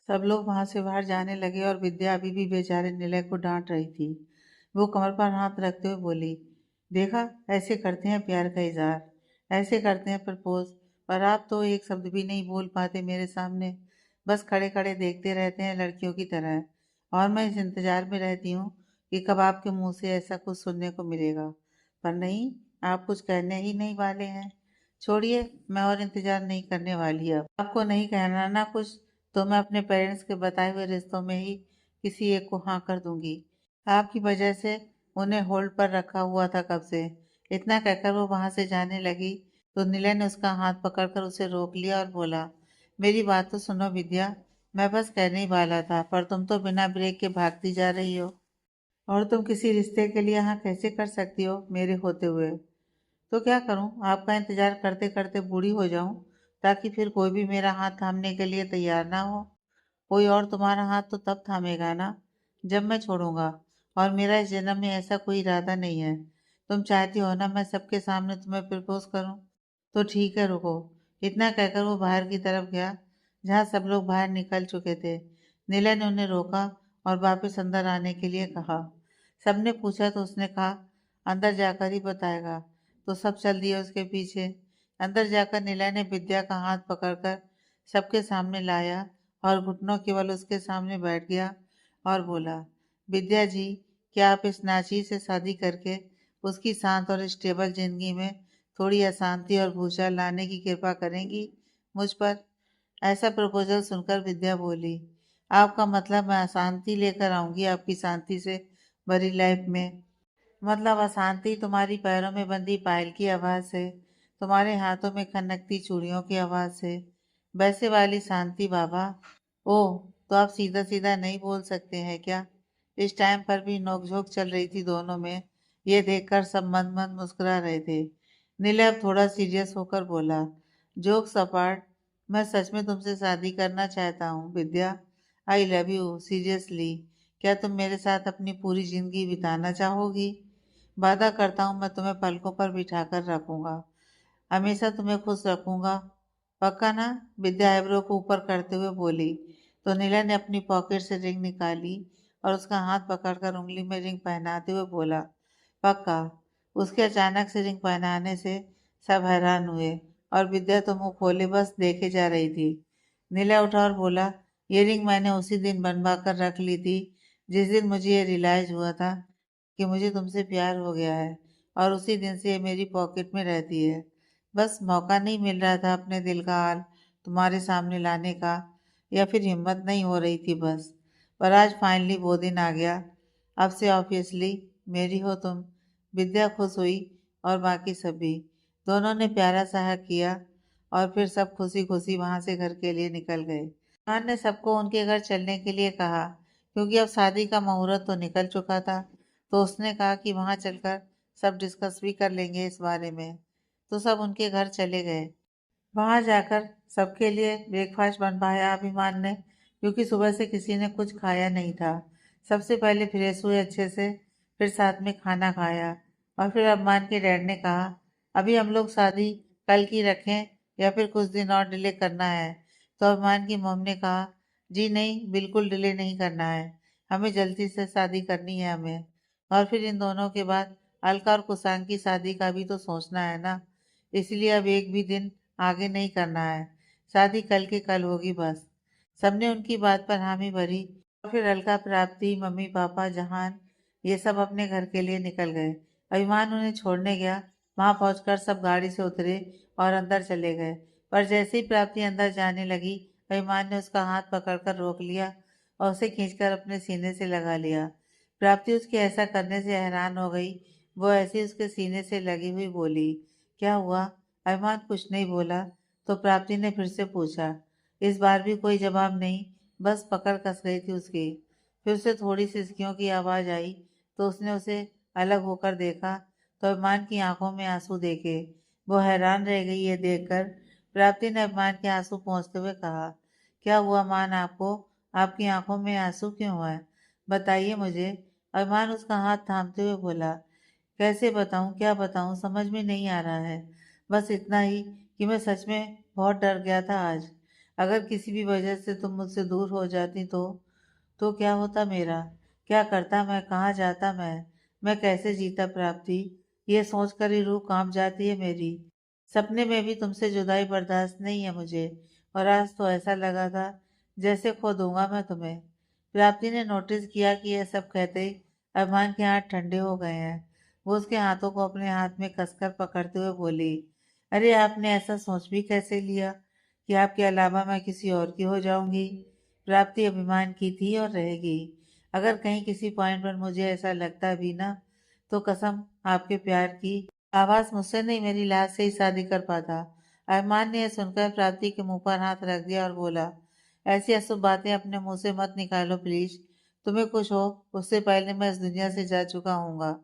सब लोग वहां से बाहर जाने लगे और विद्या अभी भी बेचारे निलय को डांट रही थी। वो कमर पर हाथ रखते हुए बोली, देखा, ऐसे करते हैं प्यार का इजहार, ऐसे करते हैं प्रपोज, पर आप तो एक शब्द भी नहीं बोल पाते मेरे सामने। बस खड़े खड़े देखते रहते हैं लड़कियों की तरह। और मैं इस इंतजार में रहती हूँ कि कब आपके मुंह से ऐसा कुछ सुनने को मिलेगा। पर नहीं, आप कुछ कहने ही नहीं वाले हैं। छोड़िए, मैं और इंतजार नहीं करने वाली। अब आपको नहीं कहना ना कुछ, तो मैं अपने पेरेंट्स के बताए हुए रिश्तों में ही किसी एक को हाँ कर दूंगी। आपकी वजह से उन्हें होल्ड पर रखा हुआ था कब से। इतना कहकर वो वहां से जाने लगी तो निलय ने उसका हाथ पकड़कर उसे रोक लिया और बोला, मेरी बात तो सुनो विद्या। मैं बस कहने ही वाला था, पर तुम तो बिना ब्रेक के भागती जा रही हो। और तुम किसी रिश्ते के लिए हाँ कैसे कर सकती हो मेरे होते हुए। तो क्या करूं, आपका इंतजार करते करते बूढ़ी हो जाऊं, ताकि फिर कोई भी मेरा हाथ थामने के लिए तैयार ना हो। कोई और तुम्हारा हाथ तो तब थामेगा ना, जब मैं छोड़ूंगा। और मेरा इस जन्म में ऐसा कोई इरादा नहीं है। तुम चाहती हो ना मैं सबके सामने तुम्हें प्रपोज करूं? तो ठीक है, रुको। इतना कहकर वो बाहर की तरफ गया, जहां सब लोग बाहर निकल चुके थे। नीला ने उन्हें रोका और वापस अंदर आने के लिए कहा। सबने पूछा तो उसने कहा, अंदर जाकर ही बताएगा। तो सब चल दिए उसके पीछे। अंदर जाकर नीला ने विद्या का हाथ पकड़कर सबके सामने लाया और घुटनों के बल उसके सामने बैठ गया और बोला, विद्या जी, क्या आप इस नाची से शादी करके उसकी शांत और स्टेबल जिंदगी में थोड़ी अशांति और भूचाल लाने की कृपा करेंगी मुझ पर? ऐसा प्रपोजल सुनकर विद्या बोली, आपका मतलब मैं अशांति लेकर आऊंगी आपकी शांति से भरी लाइफ में? मतलब अशांति तुम्हारी पैरों में बंधी पायल की आवाज से, तुम्हारे हाथों में खनकती चूड़ियों की आवाज से, वैसे वाली शांति बाबा? ओह, तो आप सीधा सीधा नहीं बोल सकते हैं क्या? इस टाइम पर भी नोकझोंक चल रही थी दोनों में। ये देखकर सब मंद मंद मुस्कुरा रहे थे। नीले अब थोड़ा सीरियस होकर बोला, जोक्स अपार्ट, मैं सच में तुमसे शादी करना चाहता हूँ Vidya. I love you seriously. क्या तुम मेरे साथ अपनी पूरी जिंदगी बिताना चाहोगी? वादा करता हूँ मैं तुम्हें पलकों पर बिठाकर रखूंगा, हमेशा तुम्हें खुश रखूंगा। पक्का ना? विद्या आईब्रो को ऊपर करते हुए बोली। तो नीला ने अपनी पॉकेट से रिंग निकाली और उसका हाथ पकड़कर उंगली में रिंग पहनाते हुए बोला, पक्का। उसके अचानक से रिंग पहनाने से सब हैरान हुए और विद्या तो मुंह खोले बस देखे जा रही थी। नीला उठा और बोला, ये रिंग मैंने उसी दिन बनवा कर रख ली थी जिस दिन मुझे ये रियलाइज हुआ था कि मुझे तुमसे प्यार हो गया है, और उसी दिन से ये मेरी पॉकेट में रहती है। बस मौका नहीं मिल रहा था अपने दिल का हाल तुम्हारे सामने लाने का, या फिर हिम्मत नहीं हो रही थी बस। पर आज फाइनली वो दिन आ गया। अब से ऑब्वियसली मेरी हो तुम। विद्या खुश हुई और बाकी सभी। दोनों ने प्यारा सा हग किया और फिर सब खुशी खुशी वहां से घर के लिए निकल गए। खान ने सबको उनके घर चलने के लिए कहा, क्योंकि अब शादी का मुहूर्त तो निकल चुका था। तो उसने कहा कि वहां चलकर सब डिस्कस भी कर लेंगे इस बारे में। तो सब उनके घर चले गए। वहां जाकर सबके लिए ब्रेकफास्ट बनवाया अभिमान ने, क्योंकि सुबह से किसी ने कुछ खाया नहीं था। सबसे पहले फ्रेश हुए अच्छे से, फिर साथ में खाना खाया। और फिर अभिमान के डैड ने कहा, अभी हम लोग शादी कल की रखें या फिर कुछ दिन और डिले करना है? तो अभिमान की मम्मी ने कहा, जी नहीं, बिल्कुल डिले नहीं करना है, हमें जल्दी से शादी करनी है हमें। और फिर इन दोनों के बाद अलका और कुशांग की शादी का भी तो सोचना है ना, इसलिए अब एक भी दिन आगे नहीं करना है। शादी कल के कल होगी बस। सबने उनकी बात पर हामी भरी और फिर अलका, प्राप्ति, मम्मी पापा, जहान, ये सब अपने घर के लिए निकल गए। अभिमान उन्हें छोड़ने गया। वहां पहुंचकर सब गाड़ी से उतरे और अंदर चले गए। पर जैसे ही प्राप्ति अंदर जाने लगी, अभिमान ने उसका हाथ पकड़कर रोक लिया और उसे खींचकर अपने सीने से लगा लिया। प्राप्ति उसके ऐसा करने से हैरान हो गई। वो ऐसे ही उसके सीने से लगी हुई बोली, क्या हुआ? अरमान कुछ नहीं बोला। तो प्राप्ति ने फिर से पूछा। इस बार भी कोई जवाब नहीं, बस पकड़ कस रही थी उसकी। फिर उसे थोड़ी सी सिसकियों की आवाज आई तो उसने उसे अलग होकर देखा तो अरमान की आंखों में आंसू देखे। वो हैरान रह गई ये देखकर। प्राप्ति ने अरमान के आंसू पोंछते हुए कहा, क्या हुआ मान आपको? आपकी आंखों में आंसू क्यों है? बताइए मुझे। अरमान उसका हाथ थामते हुए बोला, कैसे बताऊं, क्या बताऊं, समझ में नहीं आ रहा है। बस इतना ही कि मैं सच में बहुत डर गया था आज। अगर किसी भी वजह से तुम मुझसे दूर हो जाती तो क्या होता मेरा? क्या करता मैं? कहाँ जाता मैं कैसे जीता प्राप्ति? ये सोचकर ही रूह कांप जाती है मेरी। सपने में भी तुमसे जुदाई बर्दाश्त नहीं है मुझे, और आज तो ऐसा लगा था जैसे खो दूंगा मैं तुम्हें। प्राप्ति ने नोटिस किया कि यह सब कहते ही अरमान के हाथ ठंडे हो गए हैं। वो उसके हाथों को अपने हाथ में कसकर पकड़ते हुए बोली, अरे आपने ऐसा सोच भी कैसे लिया कि आपके अलावा मैं किसी और की हो जाऊंगी? प्राप्ति अभिमान की थी और रहेगी। अगर कहीं किसी पॉइंट पर मुझे ऐसा लगता भी ना, तो कसम आपके प्यार की, आवाज मुझसे नहीं मेरी लाश से ही शादी कर पाता। अरमान ने यह सुनकर प्राप्ति के मुंह पर हाथ रख दिया और बोला, ऐसी अशुभ बातें अपने मुंह से मत निकालो प्लीज। तुम्हें कुछ हो उससे पहले मैं इस दुनिया से जा चुका हूँगा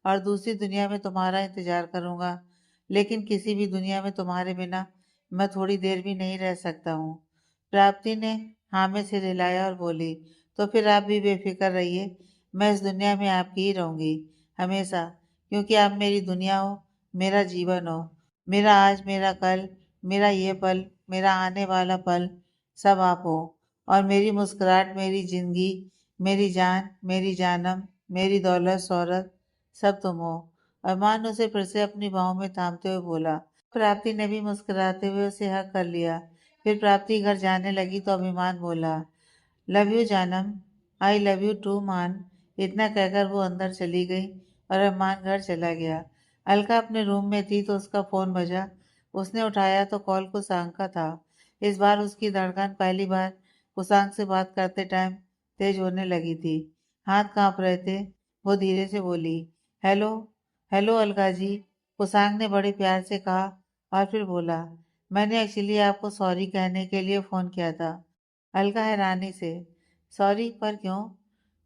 और दूसरी दुनिया में तुम्हारा इंतजार करूंगा। लेकिन किसी भी दुनिया में तुम्हारे बिना मैं थोड़ी देर भी नहीं रह सकता हूँ। प्राप्ति ने हाँ में सिर हिलाया और बोली, तो फिर आप भी बेफिक्र रहिए, मैं इस दुनिया में आपकी ही रहूंगी हमेशा, क्योंकि आप मेरी दुनिया हो, मेरा जीवन हो, मेरा आज, मेरा कल, मेरा ये पल, मेरा आने वाला पल, सब आप हो। और मेरी मुस्कुराहट, मेरी जिंदगी, मेरी जान, मेरी जानम, मेरी दौलत शोहरत, सब तुम हो। अरमान उसे फिर से अपनी बाहों में थामते हुए बोला। प्राप्ति ने भी मुस्कुराते हुए उसे हक कर लिया। फिर प्राप्ति घर जाने लगी तो अभिमान बोला, लव यू जानम, आई लव यू टू मान। इतना कहकर वो अंदर चली गई और अरमान घर चला गया। अलका अपने रूम में थी तो उसका फोन बजा। उसने उठाया तो कॉल कुसांग का था। इस बार उसकी धड़कन पहली बार कुसांग से बात करते टाइम तेज होने लगी थी। हाथ कांप रहे थे। वो धीरे से बोली, हेलो, हेलो अलका जी। कुसांग ने बड़े प्यार से कहा और फिर बोला, मैंने एक्चुअली आपको सॉरी कहने के लिए फ़ोन किया था। अलका हैरानी से, सॉरी पर क्यों?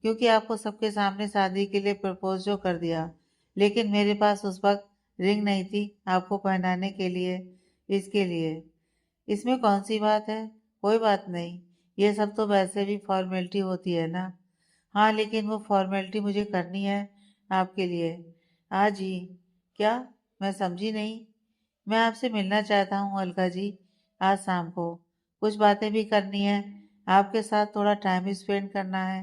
क्योंकि आपको सबके सामने शादी के लिए प्रपोज जो कर दिया, लेकिन मेरे पास उस वक्त रिंग नहीं थी आपको पहनाने के लिए, इसके लिए। इसमें कौन सी बात है? कोई बात नहीं, ये सब तो वैसे भी फॉर्मेलिटी होती है ना। हाँ लेकिन वो फॉर्मेलिटी मुझे करनी है आपके लिए। आज ही? क्या? मैं समझी नहीं। मैं आपसे मिलना चाहता हूँ अलका जी, आज शाम को। कुछ बातें भी करनी है, आपके साथ थोड़ा टाइम स्पेंड करना है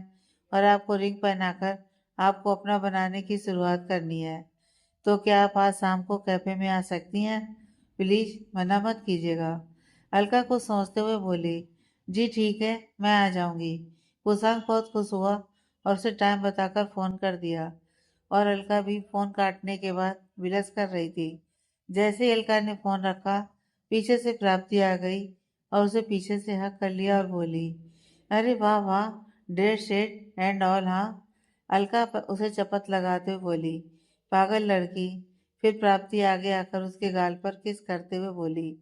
और आपको रिंग पहनाकर आपको अपना बनाने की शुरुआत करनी है। तो क्या आप आज शाम को कैफे में आ सकती हैं? प्लीज मना मत कीजिएगा। अलका कुछ सोचते हुए बोली, जी ठीक है, मैं आ जाऊंगी। कुशांग बहुत खुश हुआ और उसे टाइम बताकर फोन कर दिया। और अलका भी फोन काटने के बाद विलस कर रही थी। जैसे ही अलका ने फोन रखा, पीछे से प्राप्ति आ गई और उसे पीछे से हक कर लिया और बोली, अरे वाह वाह, डेढ़ शेड एंड ऑल हाँ। अलका उसे चपत लगाते हुए बोली, पागल लड़की। फिर प्राप्ति आगे आकर उसके गाल पर किस करते हुए बोली,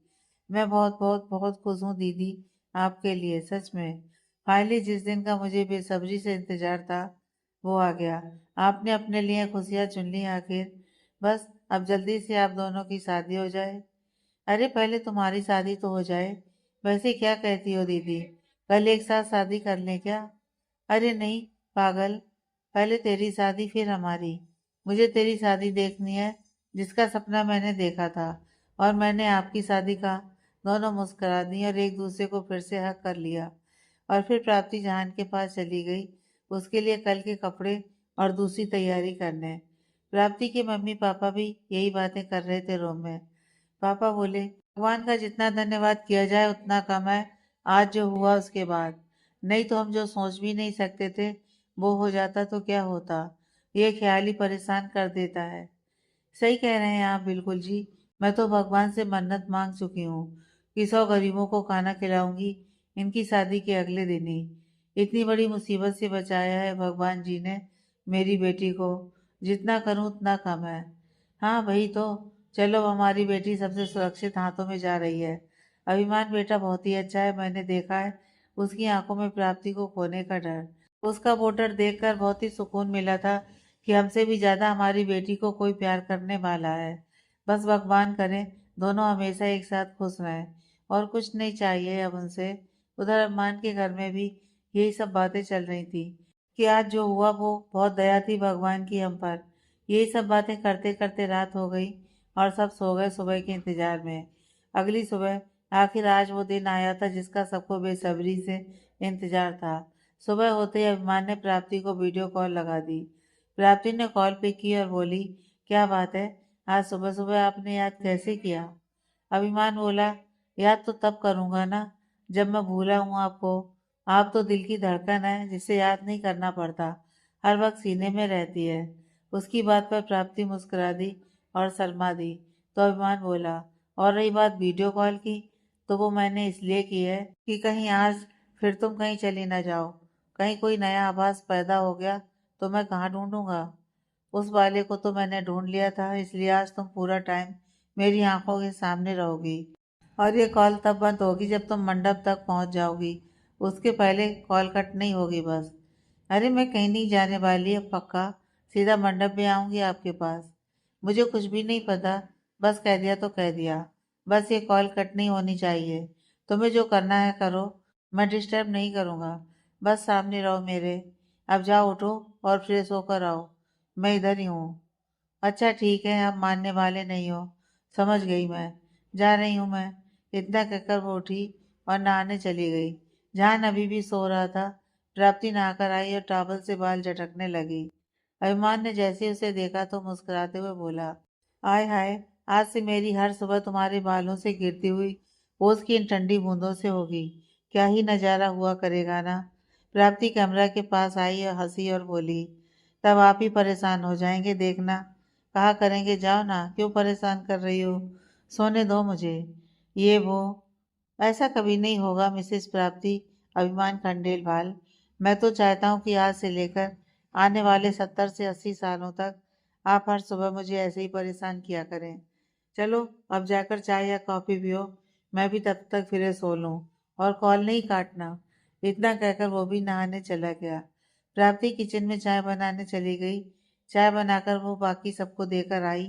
मैं बहुत बहुत बहुत खुश हूँ दीदी, आपके लिए सच में। फाइनली जिस दिन का मुझे बेसब्री से इंतजार था वो आ गया। आपने अपने लिए खुशियाँ चुन ली आखिर। बस अब जल्दी से आप दोनों की शादी हो जाए। अरे पहले तुम्हारी शादी तो हो जाए। वैसे क्या कहती हो दीदी, कल एक साथ शादी कर लें क्या? अरे नहीं पागल, पहले तेरी शादी फिर हमारी। मुझे तेरी शादी देखनी है, जिसका सपना मैंने देखा था। और मैंने आपकी शादी का। दोनों मुस्कुरा दी और एक दूसरे को फिर से हक कर लिया। और फिर प्राप्ति जहान के पास चली गई उसके लिए कल के कपड़े और दूसरी तैयारी करने। प्राप्ति के मम्मी पापा भी यही बातें कर रहे थे रूम में। पापा बोले, भगवान का जितना धन्यवाद किया जाए उतना कम है। आज जो हुआ उसके बाद, नहीं तो हम जो सोच भी नहीं सकते थे वो हो जाता तो क्या होता। ये ख्याल ही परेशान कर देता है। सही कह रहे हैं आप बिल्कुल जी। मैं तो भगवान से मन्नत मांग चुकी हूँ कि 100 गरीबों को खाना खिलाऊंगी इनकी शादी के अगले दिन ही। इतनी बड़ी मुसीबत से बचाया है भगवान जी ने मेरी बेटी को। जितना करूँ उतना कम है। हाँ वही तो। चलो हमारी बेटी सबसे सुरक्षित हाथों में जा रही है। अभिमान बेटा बहुत ही अच्छा है, मैंने देखा है उसकी आंखों में प्राप्ति को खोने का डर। उसका वो डर देखकर बहुत ही सुकून मिला था कि हमसे भी ज्यादा हमारी बेटी को कोई प्यार करने वाला है। बस भगवान करे दोनों हमेशा एक साथ खुश रहें, और कुछ नहीं चाहिए अब उनसे। उधर अरमान के घर में भी यही सब बातें चल रही थी कि आज जो हुआ वो बहुत दया थी भगवान की हम पर। यही सब बातें करते करते रात हो गई और सब सो गए सुबह के इंतजार में। अगली सुबह आखिर आज वो दिन आया था जिसका सबको बेसब्री से इंतजार था। सुबह होते ही अभिमान ने प्राप्ति को वीडियो कॉल लगा दी। प्राप्ति ने कॉल पिक की और बोली, क्या बात है, आज सुबह सुबह आपने याद कैसे किया? अभिमान बोला, याद तो तब करूंगा ना जब मैं भूला हूँ आपको। आप तो दिल की धड़कन है जिसे याद नहीं करना पड़ता, हर वक्त सीने में रहती है। उसकी बात पर प्राप्ति मुस्कुरा दी और शर्मा दी। तो अभिमान बोला, और रही बात वीडियो कॉल की, तो वो मैंने इसलिए की है कि कहीं आज फिर तुम कहीं चली ना जाओ। कहीं कोई नया आभास पैदा हो गया तो मैं कहाँ ढूंढूंगा? उस वाले को तो मैंने ढूंढ लिया था, इसलिए आज तुम पूरा टाइम मेरी आंखों के सामने रहोगी। और ये कॉल तब बंद होगी जब तुम मंडप तक पहुंच जाओगी। उसके पहले कॉल कट नहीं होगी बस। अरे मैं कहीं नहीं जाने वाली, अब पक्का सीधा मंडप में आऊंगी आपके पास। मुझे कुछ भी नहीं पता, बस कह दिया तो कह दिया। बस ये कॉल कट नहीं होनी चाहिए। तुम्हें जो करना है करो, मैं डिस्टर्ब नहीं करूँगा। बस सामने रहो मेरे। अब जाओ, उठो और फ्रेश होकर आओ। मैं इधर ही हूँ। अच्छा ठीक है, आप मानने वाले नहीं हो। समझ गई मैं। जा रही हूँ मैं। इतना कहकर वो उठी और नहाने चली गई। जहान अभी भी सो रहा था। प्राप्ति नहाकर आई और टॉवल से बाल झटकने लगी। अभिमान ने जैसे ही उसे देखा तो मुस्कुराते हुए बोला, आय हाय, आज से मेरी हर सुबह तुम्हारे बालों से गिरती हुई ओस की इन ठंडी बूंदों से होगी। क्या ही नजारा हुआ करेगा ना। प्राप्ति कमरा के पास आई और हंसी और बोली, तब आप ही परेशान हो जाएंगे देखना। कहा करेंगे, जाओ ना, क्यों परेशान कर रही हो? सोने दो मुझे। ये वो। ऐसा कभी नहीं होगा मिसेस प्राप्ति। अभिमान खंडेलवाल, मैं तो चाहता हूँ कि आज से लेकर आने वाले 70 से 80 सालों तक आप हर सुबह मुझे ऐसे ही परेशान किया करें। चलो अब जाकर चाय या कॉफी पियो, मैं भी तब तक फिर सो लूं। और कॉल नहीं काटना। इतना कहकर वो भी नहाने चला गया। प्राप्ति किचन में चाय बनाने चली गई। चाय बनाकर वो बाकी सबको देकर आई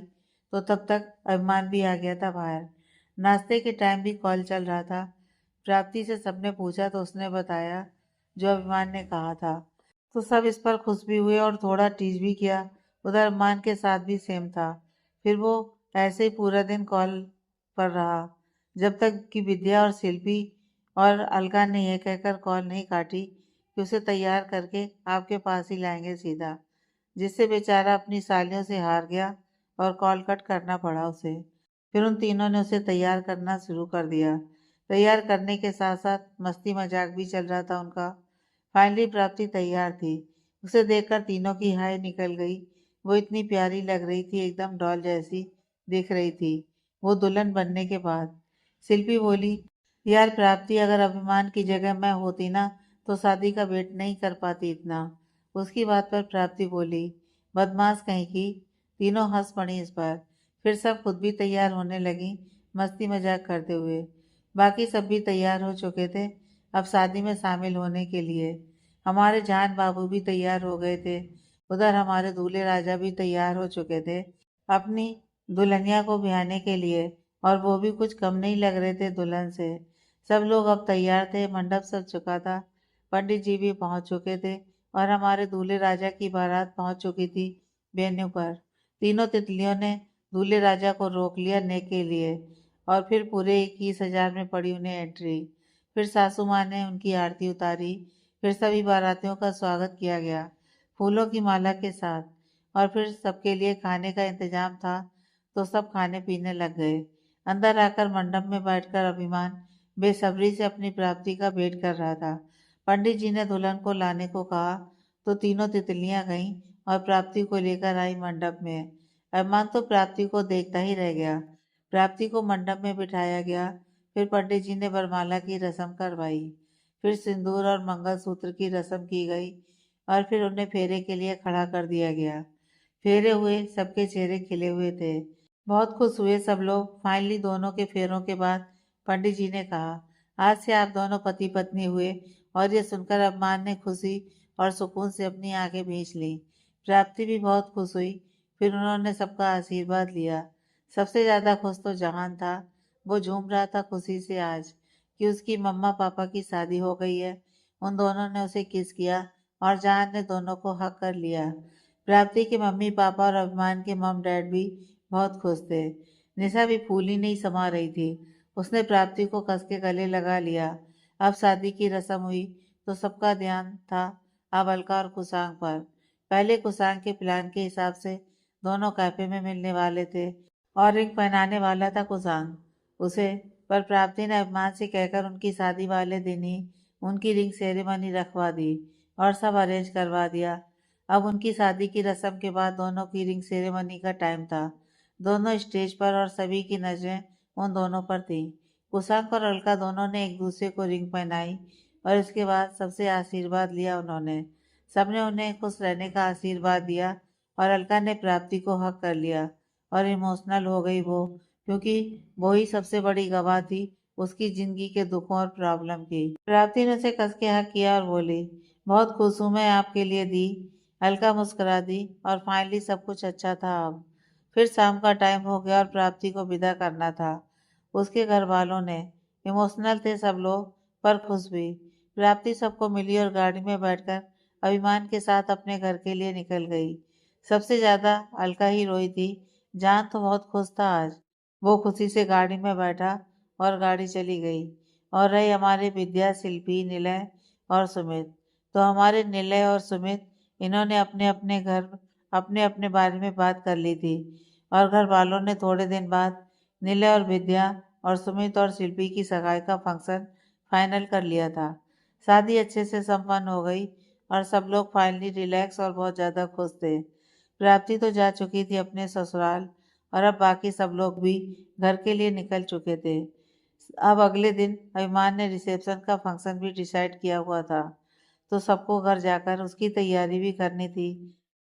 तो तब तक अभिमान भी आ गया था बाहर। नाश्ते के टाइम भी कॉल चल रहा था। प्राप्ति से सबने पूछा तो उसने बताया जो अभिमान ने कहा था। तो सब इस पर खुश भी हुए और थोड़ा टीज भी किया। उधर अभिमान के साथ भी सेम था। फिर वो ऐसे ही पूरा दिन कॉल पर रहा जब तक कि विद्या और शिल्पी और अलका ने यह कहकर कॉल नहीं काटी कि उसे तैयार करके आपके पास ही लाएंगे सीधा, जिससे बेचारा अपनी सालियों से हार गया और कॉल कट करना पड़ा उसे। फिर उन तीनों ने उसे तैयार करना शुरू कर दिया। तैयार करने के साथ साथ मस्ती मजाक भी चल रहा था उनका। फाइनली प्राप्ति तैयार थी। उसे देखकर तीनों की हाय निकल गई। वो इतनी प्यारी लग रही थी, एकदम डॉल जैसी दिख रही थी वो दुल्हन बनने के बाद। शिल्पी बोली, यार प्राप्ति, अगर अभिमान की जगह मैं होती ना तो शादी का वेट नहीं कर पाती इतना। उसकी बात पर प्राप्ति बोली, बदमाश कहीं की। तीनों हंस पड़ी इस पर। फिर सब खुद भी तैयार होने लगी, मस्ती मजाक करते हुए। बाकी सब भी तैयार हो चुके थे अब शादी में शामिल होने के लिए। हमारे जान बाबू भी तैयार हो गए थे। उधर हमारे दूल्हे राजा भी तैयार हो चुके थे अपनी दुल्हनिया को ब्याहने के लिए, और वो भी कुछ कम नहीं लग रहे थे दुल्हन से। सब लोग अब तैयार थे, मंडप सज चुका था। पंडित जी भी पहुंच चुके थे और हमारे दूल्हे राजा की बारात पहुंच चुकी थी वेन्यू पर। तीनों तितलियों ने दूल्हे राजा को रोक लिया नेक के लिए, और फिर पूरे 21,000 में पड़ी उन्हें एंट्री। फिर सासू माँ ने उनकी आरती उतारी। फिर सभी बारातियों का स्वागत किया गया फूलों की माला के साथ। और फिर सबके लिए खाने का इंतजाम था तो सब खाने पीने लग गए। अंदर आकर मंडप में बैठकर अभिमान बेसब्री से अपनी प्राप्ति का वेट कर रहा था। पंडित जी ने दुल्हन को लाने को कहा तो तीनों तितलियां गईं और प्राप्ति को लेकर आई मंडप में। अभिमान तो प्राप्ति को देखता ही रह गया। प्राप्ति को मंडप में बिठाया गया। फिर पंडित जी ने वरमाला की रस्म करवाई। फिर सिंदूर और मंगलसूत्र की रस्म की गई और फिर उन्हें फेरे के लिए खड़ा कर दिया गया। फेरे हुए, सबके चेहरे खिले हुए थे। बहुत खुश हुए सब लोग। फाइनली दोनों के फेरों के बाद पंडित जी ने कहा, आज से आप दोनों पति पत्नी हुए। और ये सुनकर अभिमान ने खुशी और सुकून से अपनी आंखें भींच ली। प्राप्ति भी बहुत खुश हुई। फिर उन्होंने सबका आशीर्वाद लिया। सबसे ज्यादा खुश तो जहान था। वो झूम रहा था खुशी से आज कि उसकी मम्मा पापा की शादी हो गई है। उन दोनों ने उसे किस किया और जहान ने दोनों को हक कर लिया। प्राप्ति के मम्मी पापा और अभिमान के मम डैड भी बहुत खुश थे। निशा भी फूली नहीं समा रही थी। उसने प्राप्ति को कस के गले लगा लिया। अब शादी की रस्म हुई तो सबका ध्यान था अब अलका और कुसांग पर। पहले कुसांग के प्लान के हिसाब से दोनों कैफे में मिलने वाले थे और रिंग पहनाने वाला था कुसांग उसे। पर प्राप्ति ने अभिमान से कहकर उनकी शादी वाले दिन ही उनकी रिंग सेरेमनी रखवा दी और सब अरेंज करवा दिया। अब उनकी शादी की रस्म के बाद दोनों की रिंग सेरेमनी का टाइम था। दोनों स्टेज पर और सभी की नजरें उन दोनों पर थी। कुशांक और अलका दोनों ने एक दूसरे को रिंग पहनाई और इसके बाद सबसे आशीर्वाद लिया उन्होंने। सबने उन्हें खुश रहने का आशीर्वाद दिया और अलका ने प्राप्ति को हक कर लिया और इमोशनल हो गई वो, क्योंकि वो ही सबसे बड़ी गवाह थी उसकी जिंदगी के दुखों और प्रॉब्लम की। प्राप्ति ने उसे कस के हक किया और बोली, बहुत खुश हूँ मैं आपके लिए दी। अलका मुस्कुरा दी और फाइनली सब कुछ अच्छा था अब। फिर शाम का टाइम हो गया और प्राप्ति को विदा करना था। उसके घर वालों ने, इमोशनल थे सब लोग पर खुश भी। प्राप्ति सबको मिली और गाड़ी में बैठकर अभिमान के साथ अपने घर के लिए निकल गई। सबसे ज्यादा अलका ही रोई थी। जान तो बहुत खुश था आज। वो खुशी से गाड़ी में बैठा और गाड़ी चली गई। और रहे हमारे विद्या, शिल्पी, निलय और सुमित। तो हमारे निलय और सुमित, इन्होंने अपने अपने बारे में बात कर ली थी और घर वालों ने थोड़े दिन बाद निलय और विद्या और सुमित और शिल्पी की सगाई का फंक्शन फाइनल कर लिया था। शादी अच्छे से संपन्न हो गई और सब लोग फाइनली रिलैक्स और बहुत ज़्यादा खुश थे। प्राप्ति तो जा चुकी थी अपने ससुराल और अब बाकी सब लोग भी घर के लिए निकल चुके थे। अब अगले दिन अभिमान ने रिसेप्शन का फंक्शन भी डिसाइड किया हुआ था, तो सबको घर जाकर उसकी तैयारी भी करनी थी।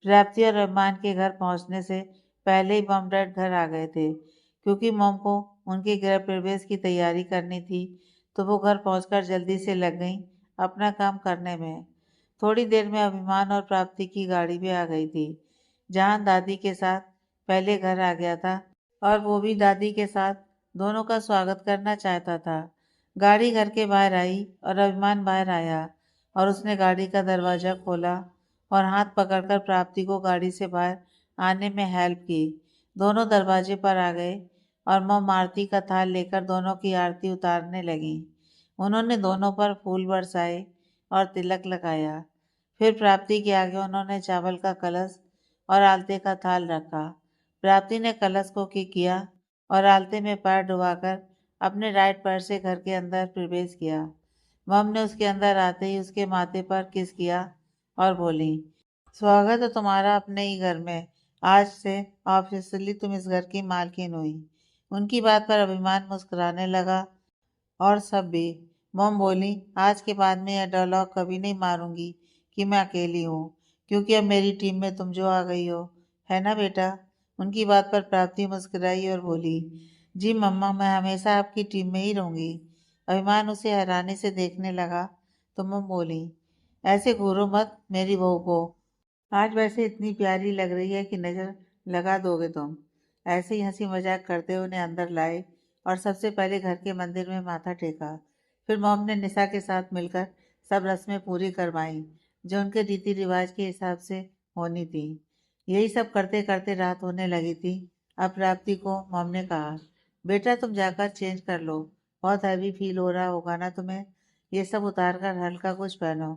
प्राप्ति और अभिमान के घर पहुंचने से पहले ही मॉम डैड घर आ गए थे, क्योंकि मॉम को उनके गृह प्रवेश की तैयारी करनी थी, तो वो घर पहुंचकर जल्दी से लग गई अपना काम करने में। थोड़ी देर में अभिमान और प्राप्ति की गाड़ी भी आ गई थी। जहां दादी के साथ पहले घर आ गया था और वो भी दादी के साथ दोनों का स्वागत करना चाहता था। गाड़ी घर के बाहर आई और अभिमान बाहर आया और उसने गाड़ी का दरवाज़ा खोला और हाथ पकड़कर प्राप्ति को गाड़ी से बाहर आने में हेल्प की। दोनों दरवाजे पर आ गए और मॉम आरती का थाल लेकर दोनों की आरती उतारने लगी। उन्होंने दोनों पर फूल बरसाए और तिलक लगाया। फिर प्राप्ति के आगे उन्होंने चावल का कलश और आलते का थाल रखा। प्राप्ति ने कलश को किया और आलते में पैर डुबाकर अपने राइट पैर से घर के अंदर प्रवेश किया। मम ने उसके अंदर आते ही उसके माथे पर किस किया और बोली, स्वागत है तुम्हारा अपने ही घर में। आज से ऑफिशियली तुम इस घर की मालकिन हुई। उनकी बात पर अभिमान मुस्कुराने लगा और सब भी। मॉम बोली, आज के बाद में यह डायलॉग कभी नहीं मारूंगी कि मैं अकेली हूँ, क्योंकि अब मेरी टीम में तुम जो आ गई हो, है ना बेटा। उनकी बात पर प्राप्ति मुस्कुराई और बोली, जी मम्मा, मैं हमेशा आपकी टीम में ही रहूंगी। अभिमान उसे हैरानी से देखने लगा तो मम बोली, ऐसे घूरो मत मेरी बहू को। आज वैसे इतनी प्यारी लग रही है कि नजर लगा दोगे तुम। ऐसे ही हंसी मजाक करते हुए उन्हें अंदर लाए और सबसे पहले घर के मंदिर में माथा टेका। फिर मॉम ने निशा के साथ मिलकर सब रस्में पूरी करवाई जो उनके रीति रिवाज के हिसाब से होनी थी। यही सब करते करते रात होने लगी थी। अब प्राप्ति को मॉम ने कहा, बेटा तुम जाकर चेंज कर लो, बहुत हैवी फील हो रहा होगा ना तुम्हें। ये सब उतार कर हल्का कुछ पहनो।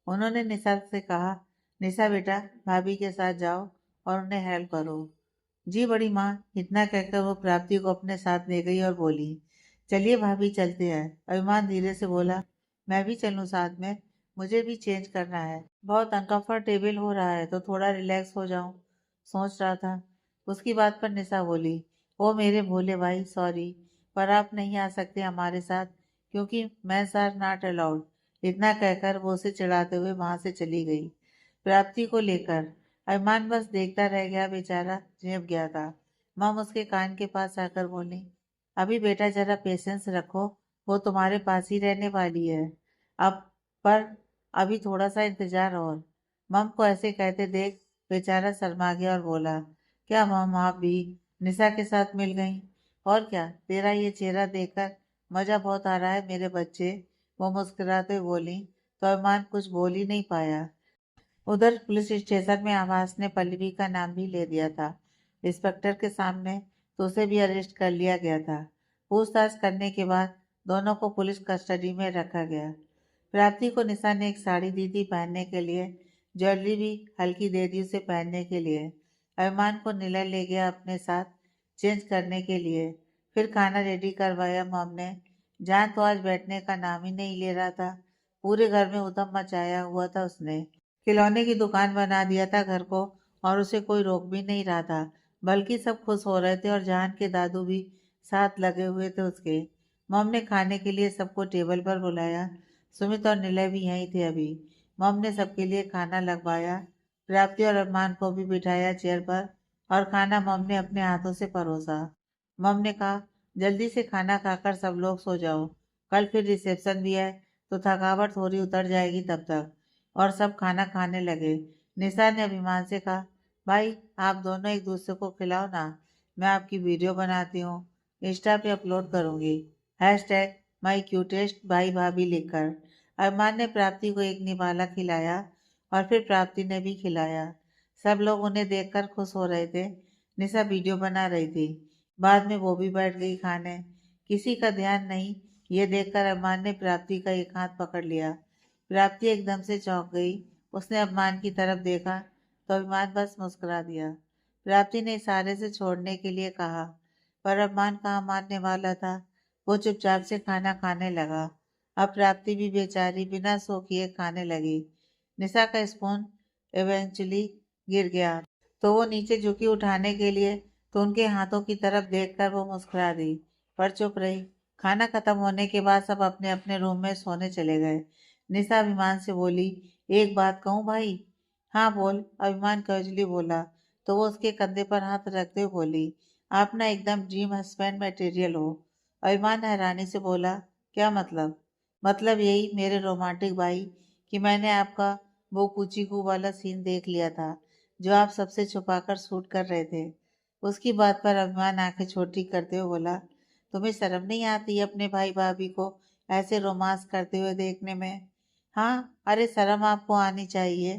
उन्होंने निशा से कहा, निशा बेटा भाभी के साथ जाओ और उन्हें हेल्प करो। जी बड़ी माँ, इतना कहकर वो प्राप्ति को अपने साथ ले गई और बोली, चलिए भाभी चलते हैं। अभिमान धीरे से बोला, मैं भी चलूँ साथ में, मुझे भी चेंज करना है। बहुत अनकंफर्टेबल हो रहा है तो थोड़ा रिलैक्स हो जाऊं सोच रहा था। उसकी बात पर निशा बोली, ओ मेरे भोले भाई, सॉरी, पर आप नहीं आ सकते हमारे साथ क्योंकि मेंस आर नॉट अलाउड। इतना कहकर वो उसे चिढ़ाते हुए वहां से चली गई। प्राप्ति को लेकर अभिमान बस देखता रह गया, बेचारा झेप गया था। मम उसके कान के पास आकर बोली, अभी बेटा जरा पेशेंस रखो, वो तुम्हारे पास ही रहने वाली है। अब पर अभी थोड़ा सा इंतजार और। मम को ऐसे कहते देख बेचारा शर्मा गया और बोला, क्या मम आप भी निशा के साथ मिल गई? और क्या, तेरा ये चेहरा देखकर मजा बहुत आ रहा है मेरे बच्चे, वो मुस्कुराते हुए बोली। तो अभिमान कुछ बोल ही नहीं पाया। उधर पुलिस स्टेशन में आवाज ने पल्लवी का नाम भी ले दिया था। इंस्पेक्टर के सामने तो उसे भी अरेस्ट कर लिया गया था। पूछताछ करने के बाद दोनों को पुलिस कस्टडी में रखा गया। प्राप्ति को निशा ने एक साड़ी दी थी पहनने के लिए, ज्वेलरी भी हल्की दे दी उसे पहनने के लिए। अभिमान को निलय ले गया अपने साथ चेंज करने के लिए। फिर खाना रेडी करवाया मॉम ने। जान तो आज बैठने का नाम ही नहीं ले रहा था। पूरे घर में उधम मचाया हुआ था उसने। खिलौने की दुकान बना दिया था घर को, और उसे कोई रोक भी नहीं रहा था। बल्कि सब खुश हो रहे थे और जान के दादू भी साथ लगे हुए थे उसके। मॉम ने खाने के लिए सबको टेबल पर बुलाया। सुमित और निलय भी यहीं थे अभी। मॉम ने सबके लिए खाना लगवाया। प्राप्ति और अरमान को भी बिठाया चेयर पर, और खाना मॉम ने अपने हाथों से परोसा। मॉम ने कहा, जल्दी से खाना खाकर सब लोग सो जाओ, कल फिर रिसेप्शन भी है तो थकावट थोड़ी उतर जाएगी तब तक। और सब खाना खाने लगे। निशा ने अभिमान से कहा, भाई आप दोनों एक दूसरे को खिलाओ ना, मैं आपकी वीडियो बनाती हूँ, इंस्टा पे अपलोड करूँगी, हैशटैग माई क्यूटेस्ट भाई भाभी लिखकर। अभिमान ने प्राप्ति को एक निवाला खिलाया और फिर प्राप्ति ने भी खिलाया। सब लोग उन्हें देखकर खुश हो रहे थे। निशा वीडियो बना रही थी। बाद में वो भी बैठ गई खाने। किसी का ध्यान नहीं, ये देखकर अभिमान ने प्राप्ति का एक हाथ पकड़ लिया। प्राप्ति एकदम से चौंक गई। उसने अभिमान की तरफ देखा तो अभिमान बस मुस्कुरा दिया। प्राप्ति ने इशारे से छोड़ने के लिए कहा, पर अभिमान कहाँ मानने वाला था। वो चुपचाप से खाना खाने लगा। अब प्राप्ति भी बेचारी बिना सो किए खाने लगी। निशा का स्पून इवेंचुअली गिर गया तो वो नीचे झुकी उठाने के लिए, तो उनके हाथों की तरफ देखकर वो मुस्कुरा दी, पर चुप रही। खाना खत्म होने के बाद सब अपने अपने रूम में सोने चले गए। निशा अभिमान से बोली, एक बात कहूँ भाई? हाँ बोल, अभिमान कैजुअली बोला। तो वो उसके कंधे पर हाथ रखते हुए बोली, आप ना एकदम ड्रीम हस्बैंड मटेरियल हो। अभिमान हैरानी से बोला, क्या मतलब? मतलब यही मेरे रोमांटिक भाई, कि मैंने आपका वो कूची-कू वाला सीन देख लिया था जो आप सबसे छुपाकर शूट कर रहे थे। उसकी बात पर अभिमान आंखें छोटी करते हुए बोला, तुम्हें शर्म नहीं आती अपने भाई भाभी को ऐसे रोमांस करते हुए देखने में? हाँ, अरे शर्म आपको आनी चाहिए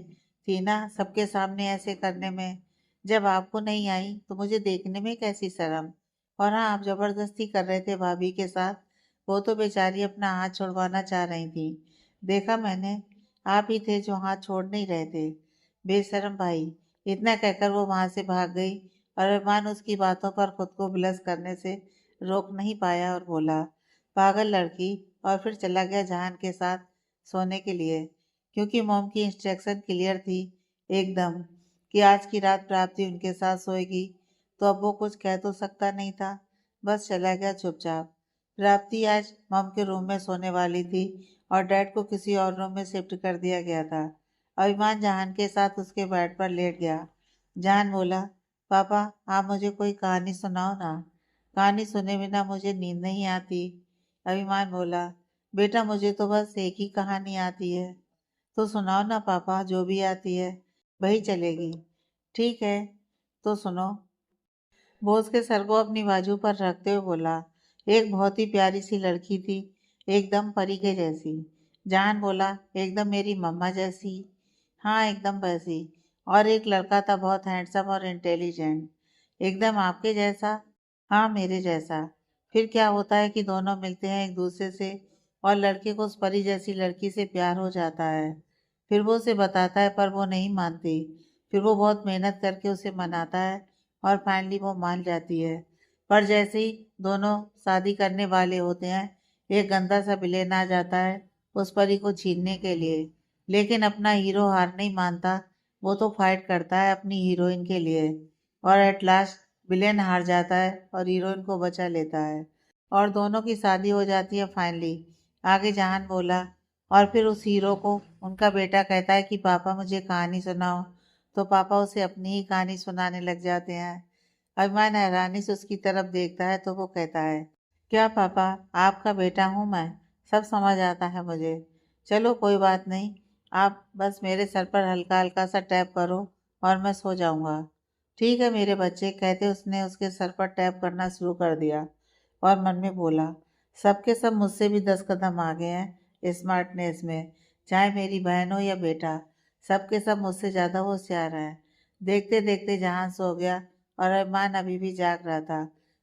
थी ना सबके सामने ऐसे करने में। जब आपको नहीं आई तो मुझे देखने में कैसी शर्म। और हाँ, आप जबरदस्ती कर रहे थे भाभी के साथ। वो तो बेचारी अपना हाथ छुड़वाना चाह रही थी। देखा मैंने, आप ही थे जो हाथ छोड़ नहीं रहे थे। बेशर्म भाई। इतना कहकर वो वहां से भाग गई, और अरमान उसकी बातों पर खुद को ब्लश करने से रोक नहीं पाया और बोला, पागल लड़की। और फिर चला गया जहान के साथ सोने के लिए, क्योंकि मॉम की इंस्ट्रक्शन क्लियर थी एकदम, कि आज की रात प्राप्ति उनके साथ सोएगी। तो अब वो कुछ कह तो सकता नहीं था, बस चला गया चुपचाप। प्राप्ति आज मॉम के रूम में सोने वाली थी, और डैड को किसी और रूम में शिफ्ट कर दिया गया था। अभिमान जहान के साथ उसके बेड पर लेट गया। जहान बोला, पापा आप मुझे कोई कहानी सुनाओ ना, कहानी सुने बिना मुझे नींद नहीं आती। अभिमान बोला, बेटा मुझे तो बस एक ही कहानी आती है। तो सुनाओ ना पापा, जो भी आती है वही चलेगी। ठीक है, तो सुनो। वो उसके सर को अपनी बाजू पर रखते हुए बोला, एक बहुत ही प्यारी सी लड़की थी, एकदम परी के जैसी। जान बोला, एकदम मेरी मम्मा जैसी। हाँ एकदम वैसी। और एक लड़का था बहुत हैंडसम और इंटेलिजेंट, एकदम आपके जैसा। हाँ मेरे जैसा। फिर क्या होता है कि दोनों मिलते हैं एक दूसरे से, और लड़के को उस परी जैसी लड़की से प्यार हो जाता है। फिर वो उसे बताता है पर वो नहीं मानती। फिर वो बहुत मेहनत करके उसे मनाता है, और फाइनली वो मान जाती है। पर जैसे ही दोनों शादी करने वाले होते हैं, एक गंदा सा विलेन आ जाता है उस परी को छीनने के लिए। लेकिन अपना हीरो हार नहीं मानता, वो तो फाइट करता है अपनी हीरोइन के लिए। और एट लास्ट विलेन हार जाता है और हीरोइन को बचा लेता है, और दोनों की शादी हो जाती है फाइनली। आगे जहान बोला, और फिर उस हीरो को उनका बेटा कहता है कि पापा मुझे कहानी सुनाओ, तो पापा उसे अपनी ही कहानी सुनाने लग जाते हैं। अभिमान हैरानी से उसकी तरफ देखता है तो वो कहता है, क्या पापा आपका बेटा हूँ मैं, सब समझ आता है मुझे। चलो कोई बात नहीं, आप बस मेरे सर पर हल्का हल्का सा टैप करो और मैं सो जाऊंगा। ठीक है मेरे बच्चे, कहते उसने उसके सर पर टैप करना शुरू कर दिया, और मन में बोला, सबके सब मुझसे भी 10 कदम आगे हैं स्मार्टनेस में, चाहे मेरी बहन हो या बेटा, सबके सब मुझसे ज़्यादा होशियार हैं। देखते देखते जहान सो गया, और अरमान अभी भी जाग रहा था।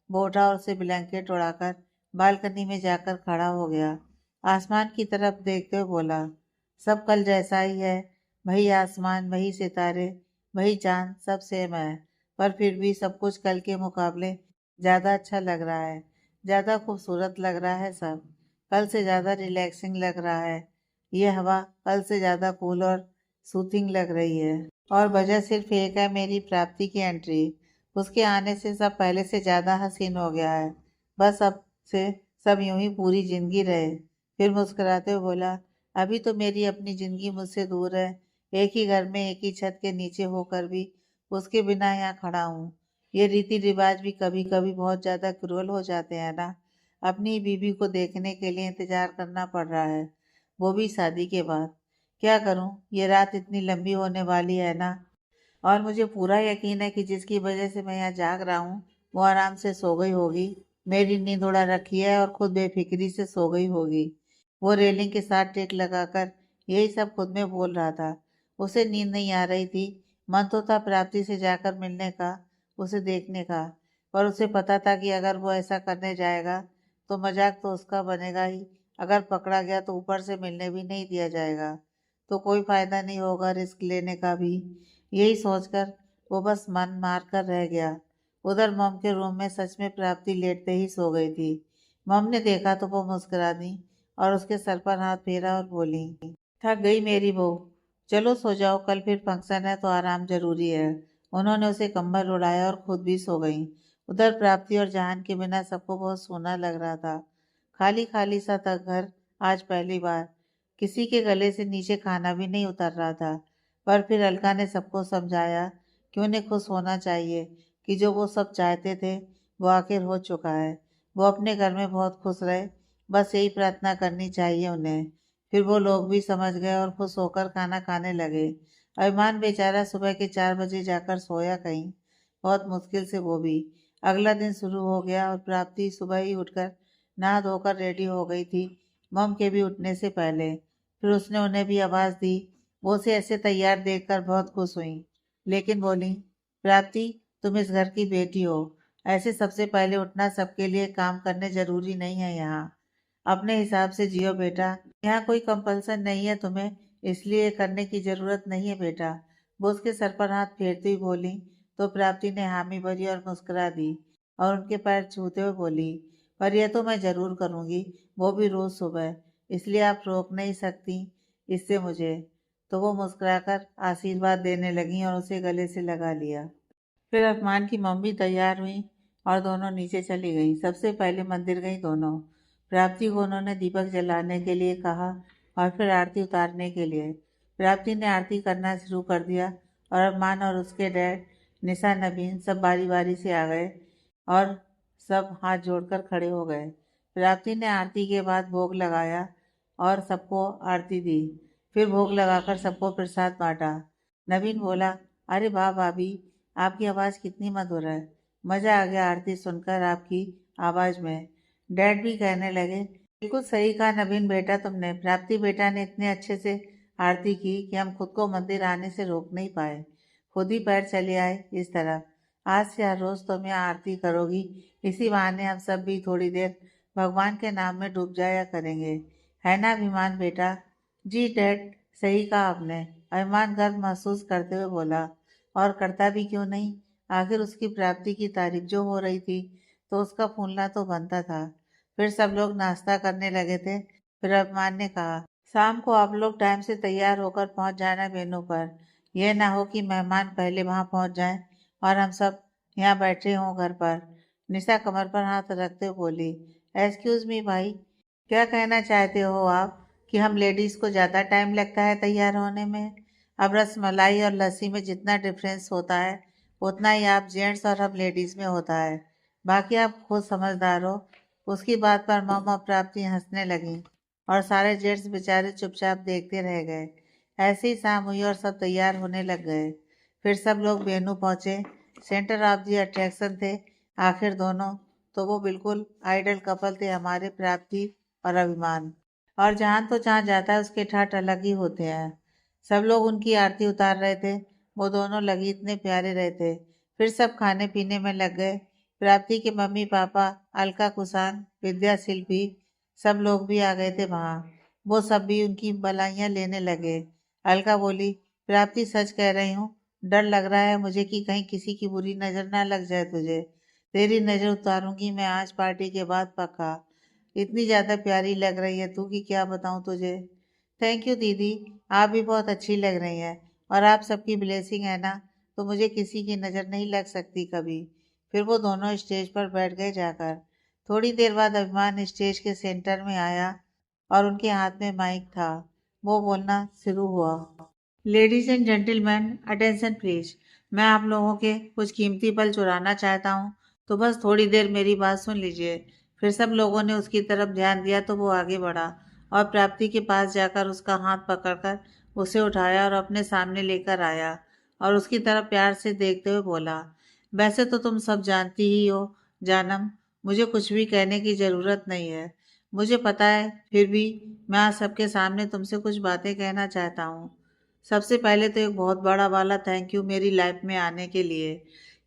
वो उठा और उसे ब्लैंकेट उड़ाकर बालकनी में जाकर खड़ा हो गया। आसमान की तरफ देखते हुए बोला, सब कल जैसा ही है। वही आसमान, वही सितारे, वही चांद, सब सेम है। पर फिर भी सब कुछ कल के मुकाबले ज़्यादा अच्छा लग रहा है, ज़्यादा खूबसूरत लग रहा है सब। कल से ज़्यादा रिलैक्सिंग लग रहा है। ये हवा कल से ज़्यादा कूल और सूथिंग लग रही है। और वजह सिर्फ एक है, मेरी प्राप्ति की एंट्री। उसके आने से सब पहले से ज़्यादा हसीन हो गया है। बस अब से सब यूं ही पूरी जिंदगी रहे। फिर मुस्कुराते हुए बोला, अभी तो मेरी अपनी जिंदगी मुझसे दूर है। एक ही घर में एक ही छत के नीचे होकर भी उसके बिना यहाँ खड़ा हूँ। ये रीति रिवाज भी कभी कभी बहुत ज़्यादा क्रूअल हो जाते हैं ना। अपनी बीवी को देखने के लिए इंतजार करना पड़ रहा है, वो भी शादी के बाद। क्या करूँ, ये रात इतनी लंबी होने वाली है ना। और मुझे पूरा यकीन है कि जिसकी वजह से मैं यहाँ जाग रहा हूँ वो आराम से सो गई होगी। मेरी नींद उड़ा रखी है और खुद बेफिक्री से सो गई होगी। वो रेलिंग के साथ टेक लगाकर यही सब खुद में बोल रहा था। उसे नींद नहीं आ रही थी। मन तो था प्राप्ति से जाकर मिलने का, उसे देखने का। पर उसे पता था कि अगर वो ऐसा करने जाएगा तो मजाक तो उसका बनेगा ही। अगर पकड़ा गया तो ऊपर से मिलने भी नहीं दिया जाएगा, तो कोई फायदा नहीं होगा रिस्क लेने का भी। यही सोचकर वो बस मन मार कर रह गया। उधर मॉम के रूम में सच में प्राप्ति लेटते ही सो गई थी। मॉम ने देखा तो वो मुस्कुरा दी और उसके सर पर हाथ फेरा और बोली, थक गई मेरी बहू, चलो सो जाओ, कल फिर फंक्शन है तो आराम जरूरी है। उन्होंने उसे कंबल उड़ाया और खुद भी सो गई। उधर प्राप्ति और जहान के बिना सबको बहुत सोना लग रहा था। खाली खाली सा था घर। आज पहली बार किसी के गले से नीचे खाना भी नहीं उतर रहा था। पर फिर अलका ने सबको समझाया कि उन्हें खुश होना चाहिए कि जो वो सब चाहते थे वो आखिर हो चुका है। वो अपने घर में बहुत खुश रहे, बस यही प्रार्थना करनी चाहिए उन्हें। फिर वो लोग भी समझ गए और खुश होकर खाना खाने लगे। अभिमान बेचारा सुबह के 4 बजे जाकर सोया कहीं, बहुत मुश्किल से वो भी। अगला दिन शुरू हो गया और प्राप्ति सुबह ही उठकर नहा धोकर रेडी हो गई थी, मम के भी उठने से पहले। फिर उसने उन्हें भी आवाज़ दी। वो उसे ऐसे तैयार देखकर बहुत खुश हुई, लेकिन बोली, प्राप्ति, तुम इस घर की बेटी हो। ऐसे सबसे पहले उठना सबके लिए काम करने जरूरी नहीं है। यहाँ अपने हिसाब से जियो बेटा। यहाँ कोई कंपल्सन नहीं है तुम्हें, इसलिए करने की जरूरत नहीं है बेटा। वो उसके सर पर हाथ फेरती हुई बोली तो प्राप्ति ने हामी भरी और मुस्कुरा दी और उनके पैर छूते हुए बोली, पर यह तो मैं जरूर करूँगी, वो भी रोज़ सुबह। इसलिए आप रोक नहीं सकती इससे मुझे। तो वो मुस्कुराकर आशीर्वाद देने लगी और उसे गले से लगा लिया। फिर अरमान की मम्मी तैयार हुई और दोनों नीचे चली गईं। सबसे पहले मंदिर गईं दोनों। प्राप्ति को उन्होंने दीपक जलाने के लिए कहा और फिर आरती उतारने के लिए। प्राप्ति ने आरती करना शुरू कर दिया और अरमान और उसके डैड निशा नबीन सब बारी बारी से आ गए और सब हाथ जोड़कर खड़े हो गए। प्राप्ति ने आरती के बाद भोग लगाया और सबको आरती दी। फिर भोग लगाकर सबको प्रसाद बांटा। नवीन बोला, अरे वाह भाभी, आपकी आवाज़ कितनी मधुर है। मज़ा आ गया आरती सुनकर आपकी आवाज़ में। डैड भी कहने लगे, बिल्कुल सही कहा नवीन बेटा तुमने। प्राप्ति बेटा ने इतने अच्छे से आरती की कि हम खुद को मंदिर आने से रोक नहीं पाए। खुद ही पैर चले आए इस तरफ। आज से हर रोज़ तुम यहाँ आरती करोगी, इसी बहाने हम सब भी थोड़ी देर भगवान के नाम में डूब जाया करेंगे। है ना अभिमान बेटा? जी डैड, सही कहा आपने, अभिमान गर्व महसूस करते हुए बोला। और करता भी क्यों नहीं, आखिर उसकी प्राप्ति की तारीफ जो हो रही थी तो उसका फूलना तो बनता था। फिर सब लोग नाश्ता करने लगे थे। फिर अभिमान ने कहा, शाम को आप लोग टाइम से तैयार होकर पहुंच जाना वेन्यू पर। यह ना हो कि मेहमान पहले वहां पहुंच जाएं और हम सब यहाँ बैठे हों घर पर। निशा कमर पर हाथ रखते हुए बोली, एक्सक्यूज मी भाई, क्या कहना चाहते हो आप कि हम लेडीज़ को ज़्यादा टाइम लगता है तैयार होने में? अब रसमलाई और लस्सी में जितना डिफरेंस होता है उतना ही आप जेंट्स और हम लेडीज़ में होता है। बाकी आप खुद समझदार हो। उसकी बात पर मम और प्राप्ति हंसने लगी और सारे जेंट्स बेचारे चुपचाप देखते रह गए। ऐसे ही शाम हुई और सब तैयार होने लग गए। फिर सब लोग वेन्यू पहुंचे। सेंटर ऑफ द अट्रैक्शन थे आखिर दोनों। तो वो बिल्कुल आइडल कपल थे हमारे, प्राप्ति और अभिमान। और जहाँ तो जहाँ जाता है उसके ठाट अलग ही होते हैं। सब लोग उनकी आरती उतार रहे थे। वो दोनों लगी इतने प्यारे रहे थे। फिर सब खाने पीने में लग गए। प्राप्ति के मम्मी पापा, अलका कुसान, विद्या शिल्पी, सब लोग भी आ गए थे वहां। वो सब भी उनकी बधाइयां लेने लगे। अलका बोली, प्राप्ति सच कह रही हूँ, डर लग रहा है मुझे कि कहीं किसी की बुरी नजर ना लग जाए तुझे। तेरी नजर उतारूंगी मैं आज पार्टी के बाद पक्का। इतनी ज्यादा प्यारी लग रही है तू कि क्या बताऊं तुझे। थैंक यू दीदी, आप भी बहुत अच्छी लग रही हैं, और आप सबकी ब्लेसिंग है ना, तो मुझे किसी की नज़र नहीं लग सकती कभी। फिर वो दोनों स्टेज पर बैठ गए जाकर। थोड़ी देर बाद अभिमान स्टेज के सेंटर में आया और उनके हाथ में माइक था। वो बोलना शुरू हुआ। Ladies and gentleman, attention please. मैं आप लोगों के कुछ कीमती पल चुराना चाहता हूँ, तो बस थोड़ी देर मेरी बात सुन लीजिए। फिर सब लोगों ने उसकी तरफ ध्यान दिया तो वो आगे बढ़ा और प्राप्ति के पास जाकर उसका हाथ पकड़कर उसे उठाया और अपने सामने लेकर आया और उसकी तरफ प्यार से देखते हुए बोला, वैसे तो तुम सब जानती ही हो जानम, मुझे कुछ भी कहने की ज़रूरत नहीं है। मुझे पता है, फिर भी मैं आज सबके सामने तुमसे कुछ बातें कहना चाहता हूँ। सबसे पहले तो एक बहुत बड़ा वाला थैंक यू मेरी लाइफ में आने के लिए,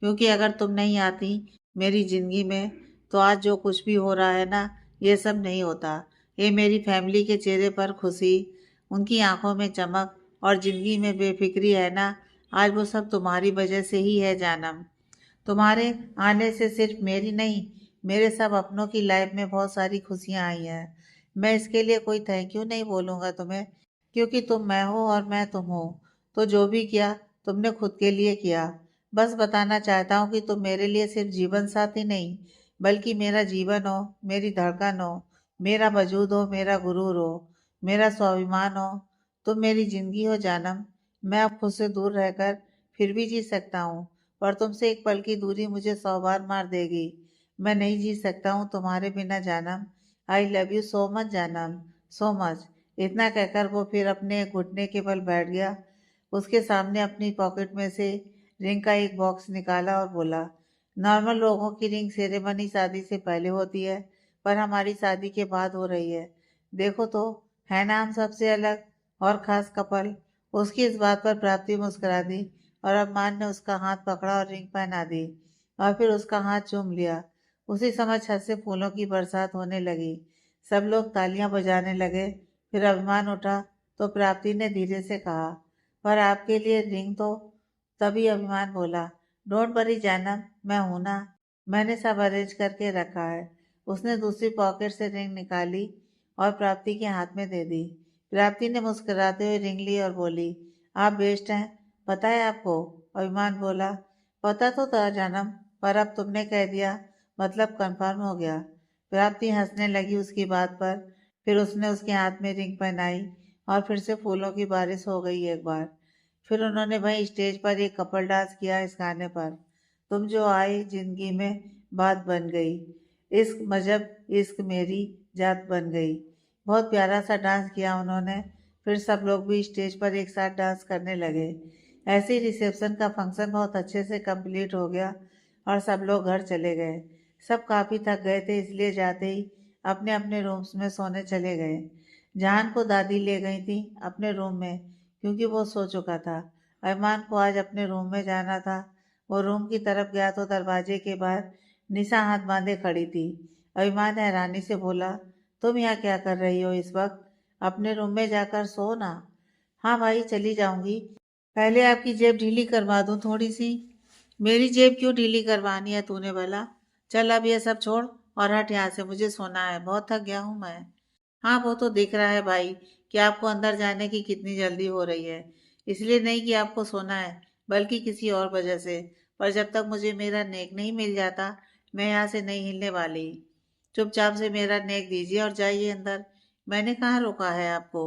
क्योंकि अगर तुम नहीं आती मेरी ज़िंदगी में तो आज जो कुछ भी हो रहा है ना, ये सब नहीं होता। ये मेरी फैमिली के चेहरे पर खुशी, उनकी आंखों में चमक और ज़िंदगी में बेफिक्री है ना, आज वो सब तुम्हारी वजह से ही है जानम। तुम्हारे आने से सिर्फ मेरी नहीं, मेरे सब अपनों की लाइफ में बहुत सारी खुशियाँ आई हैं। मैं इसके लिए कोई थैंक यू नहीं बोलूँगा तुम्हें, क्योंकि तुम मैं हो और मैं तुम हो, तो जो भी किया तुमने खुद के लिए किया। बस बताना चाहता हूँ कि तुम मेरे लिए सिर्फ जीवन साथी नहीं, बल्कि मेरा जीवन हो, मेरी धड़कन हो, मेरा वजूद हो, मेरा गुरूर हो, मेरा स्वाभिमान हो। तुम मेरी जिंदगी हो जानम। मैं अब खुद से दूर रहकर फिर भी जी सकता हूँ, पर तुमसे एक पल की दूरी मुझे 100 बार मार देगी। मैं नहीं जी सकता हूँ तुम्हारे बिना जानम। आई लव यू सो मच जानम, सो मच। इतना कहकर वो फिर अपने घुटने के बल बैठ गया। उसके सामने अपनी पॉकेट में से रिंग का एक बॉक्स निकाला और बोला, नॉर्मल लोगों की रिंग सेरेमनी शादी से पहले होती है, पर हमारी शादी के बाद हो रही है। देखो तो, है ना हम सबसे अलग और खास कपल। उसकी इस बात पर प्राप्ति मुस्कुरा दी और अभिमान ने उसका हाथ पकड़ा और रिंग पहना दी और फिर उसका हाथ चूम लिया। उसी समय छत से फूलों की बरसात होने लगी। सब लोग तालियां बजाने लगे। फिर अभिमान उठा तो प्राप्ति ने धीरे से कहा, पर आपके लिए रिंग तो। तभी अभिमान बोला, डोंट वरी जानम, मैं हूं ना, मैंने सब अरेंज करके रखा है। उसने दूसरी पॉकेट से रिंग निकाली और प्राप्ति के हाथ में दे दी। प्राप्ति ने मुस्कुराते हुए रिंग ली और बोली, आप बेस्ट हैं, पता है आपको। अभिमान बोला, पता तो था जानम, पर अब तुमने कह दिया मतलब कंफर्म हो गया। प्राप्ति हंसने लगी उसकी बात पर। फिर उसने उसके हाथ में रिंग पहनाई और फिर से फूलों की बारिश हो गई एक बार। फिर उन्होंने वहीं स्टेज पर एक कपल डांस किया इस गाने पर, तुम जो आई जिंदगी में बात बन गई, इश्क मजहब इश्क मेरी जात बन गई। बहुत प्यारा सा डांस किया उन्होंने। फिर सब लोग भी स्टेज पर एक साथ डांस करने लगे। ऐसे ही रिसेप्शन का फंक्शन बहुत अच्छे से कंप्लीट हो गया और सब लोग घर चले गए। सब काफ़ी थक गए थे, इसलिए जाते ही अपने अपने रूम्स में सोने चले गए। जहान को दादी ले गई थी अपने रूम में, क्योंकि वो सो चुका था। अरमान को आज अपने रूम में जाना था। वो रूम की तरफ गया तो दरवाजे के बाहर निशा हाथ बांधे खड़ी थी। अभिमान हैरानी से बोला, तुम यहाँ क्या कर रही हो इस वक्त? अपने रूम में जाकर सो ना। हाँ भाई, चली जाऊंगी, पहले आपकी जेब ढीली करवा दूं थोड़ी सी। मेरी जेब क्यों ढीली करवानी है तूने भला? चल अब ये सब छोड़ और हट यहाँ से, मुझे सोना है, बहुत थक गया हूँ मैं। हाँ वो तो दिख रहा है भाई कि आपको अंदर जाने की कितनी जल्दी हो रही है। इसलिए नहीं कि आपको सोना है, बल्कि किसी और वजह से। पर जब तक मुझे मेरा नेक नहीं मिल जाता, मैं यहाँ से नहीं हिलने वाली। चुपचाप से मेरा नेक दीजिए और जाइए अंदर। मैंने कहाँ रोका है आपको?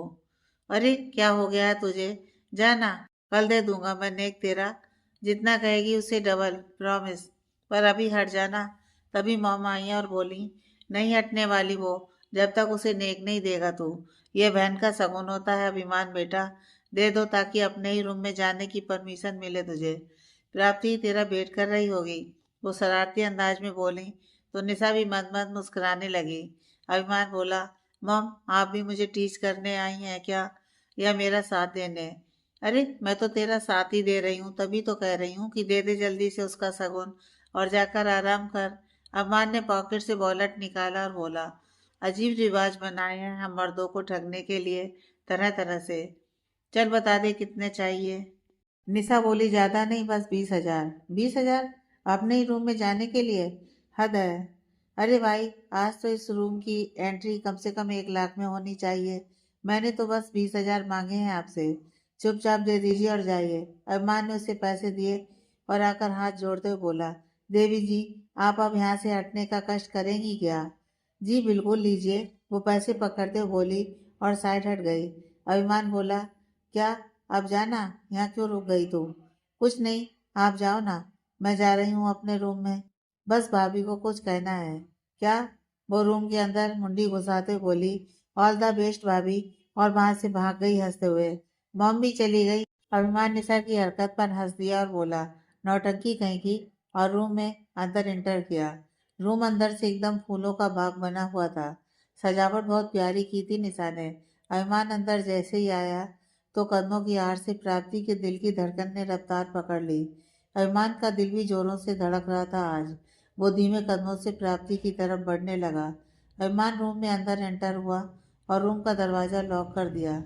अरे क्या हो गया है तुझे? जाना, कल दे दूंगा मैं नेक तेरा। जितना कहेगी उससे डबल, प्रॉमिस। पर अभी हट जाना। तभी मामा आई और बोली, नहीं हटने वाली वो, जब तक उसे नेक नहीं देगा तू। ये बहन का शगुन होता है अभिमान बेटा, दे दो ताकि अपने ही रूम में जाने की परमिशन मिले तुझे। प्राप्ति तेरा वेट कर रही होगी, वो शरारती अंदाज में बोली। तो निशा भी मंद मंद मुस्कुराने लगी। अभिमान बोला, मॉम आप भी मुझे टीच करने आई हैं क्या, या मेरा साथ देने? अरे मैं तो तेरा साथ ही दे रही हूँ, तभी तो कह रही हूँ कि दे दे जल्दी से उसका शगुन और जाकर आराम कर। अरमान ने पॉकेट से वॉलेट निकाला और बोला, अजीब रिवाज बनाए हैं हम मर्दों को ठगने के लिए, तरह तरह से। चल बता दे कितने चाहिए। निशा बोली, ज्यादा नहीं, बस 20,000। 20,000 अपने ही रूम में जाने के लिए? हद है। अरे भाई, आज तो इस रूम की एंट्री कम से कम 1 लाख में होनी चाहिए। मैंने तो बस 20,000 मांगे हैं आपसे। चुपचाप दे दीजिए और जाइए। अभिमान ने उसे पैसे दिए और आकर हाथ जोड़ते हुए बोला, देवी जी, आप अब यहाँ से हटने का कष्ट करेंगी क्या? जी बिल्कुल, लीजिए। वो पैसे पकड़ते हुए बोली और साइड हट गई। अभिमान बोला, क्या? अब जाना? यहाँ क्यों रुक गई तू? कुछ नहीं, आप जाओ ना, मैं जा रही हूँ अपने रूम में। बस भाभी को कुछ कहना है। क्या? वो रूम के अंदर मुंडी घुसाते हुए बोली, ऑल द बेस्ट भाभी, और वहां से भाग गई हंसते हुए। मॉम भी चली गई। अभिमान निशा की हरकत पर हंस दिया और बोला, नौटंकी कहीं की, और रूम में अंदर एंटर किया। रूम अंदर से एकदम फूलों का बाग बना हुआ था। सजावट बहुत प्यारी की थी निशा ने। अभिमान अंदर जैसे ही आया तो कदमों की आड़ से प्राप्ति के दिल की धड़कन ने रफ्तार पकड़ ली। अभिमान का दिल भी जोरों से धड़क रहा था आज। वो धीमे कदमों से प्राप्ति की तरफ बढ़ने लगा। अभिमान रूम में अंदर एंटर हुआ और रूम का दरवाजा लॉक कर दिया।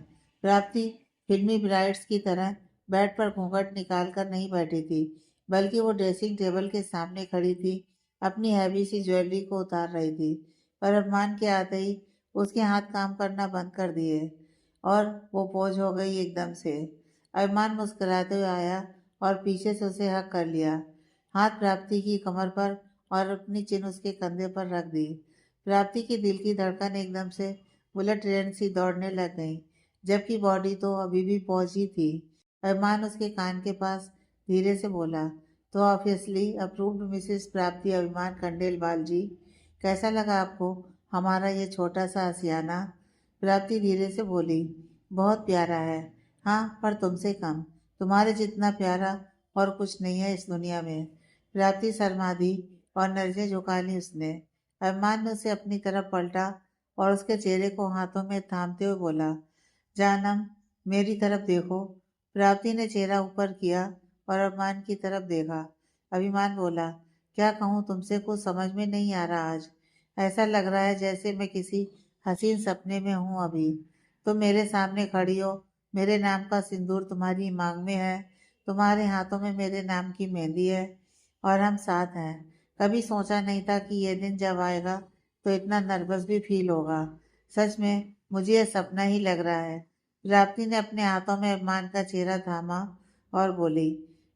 प्राप्ति फिल्मी ब्राइड्स की तरह बेड पर घूंघट निकाल कर नहीं बैठी थी, बल्कि वो ड्रेसिंग टेबल के सामने खड़ी थी, अपनी हैवी सी ज्वेलरी को उतार रही थी। पर अभिमान के आते ही उसके हाथ काम करना बंद कर दिए और वो पोज हो गई एकदम से। अभिमान मुस्कुराते हुए आया और पीछे से उसे हक कर लिया। हाथ प्राप्ति की कमर पर और अपनी चिन उसके कंधे पर रख दी। प्राप्ति की दिल की धड़कन एकदम से बुलेट ट्रेन सी दौड़ने लग गई, जबकि बॉडी तो अभी भी पहुंची थी। अभिमान उसके कान के पास धीरे से बोला, तो ऑब्वियसली अप्रूव्ड मिसेस प्राप्ति अभिमान खंडेलवाल जी, कैसा लगा आपको हमारा ये छोटा सा आशियाना? प्राप्ति धीरे से बोली, बहुत प्यारा है। हाँ, पर तुमसे कम। तुम्हारे जितना प्यारा और कुछ नहीं है इस दुनिया में। प्राप्ति शर्मा दी और नजरें झुका ली उसने। अभिमान ने उसे अपनी तरफ पलटा और उसके चेहरे को हाथों में थामते हुए बोला, जानम, मेरी तरफ देखो। प्राप्ति ने चेहरा ऊपर किया और अभिमान की तरफ देखा। अभिमान बोला, क्या कहूँ तुमसे, कुछ समझ में नहीं आ रहा आज। ऐसा लग रहा है जैसे मैं किसी हसीन सपने में हूँ अभी। तुम मेरे सामने खड़ी हो, मेरे नाम का सिंदूर तुम्हारी मांग में है, तुम्हारे हाथों में मेरे नाम की मेहंदी है, और हम साथ हैं। कभी सोचा नहीं था कि ये दिन जब आएगा तो इतना नर्वस भी फील होगा। सच में मुझे यह सपना ही लग रहा है। प्राप्ति ने अपने हाथों में अभिमान का चेहरा थामा और बोली,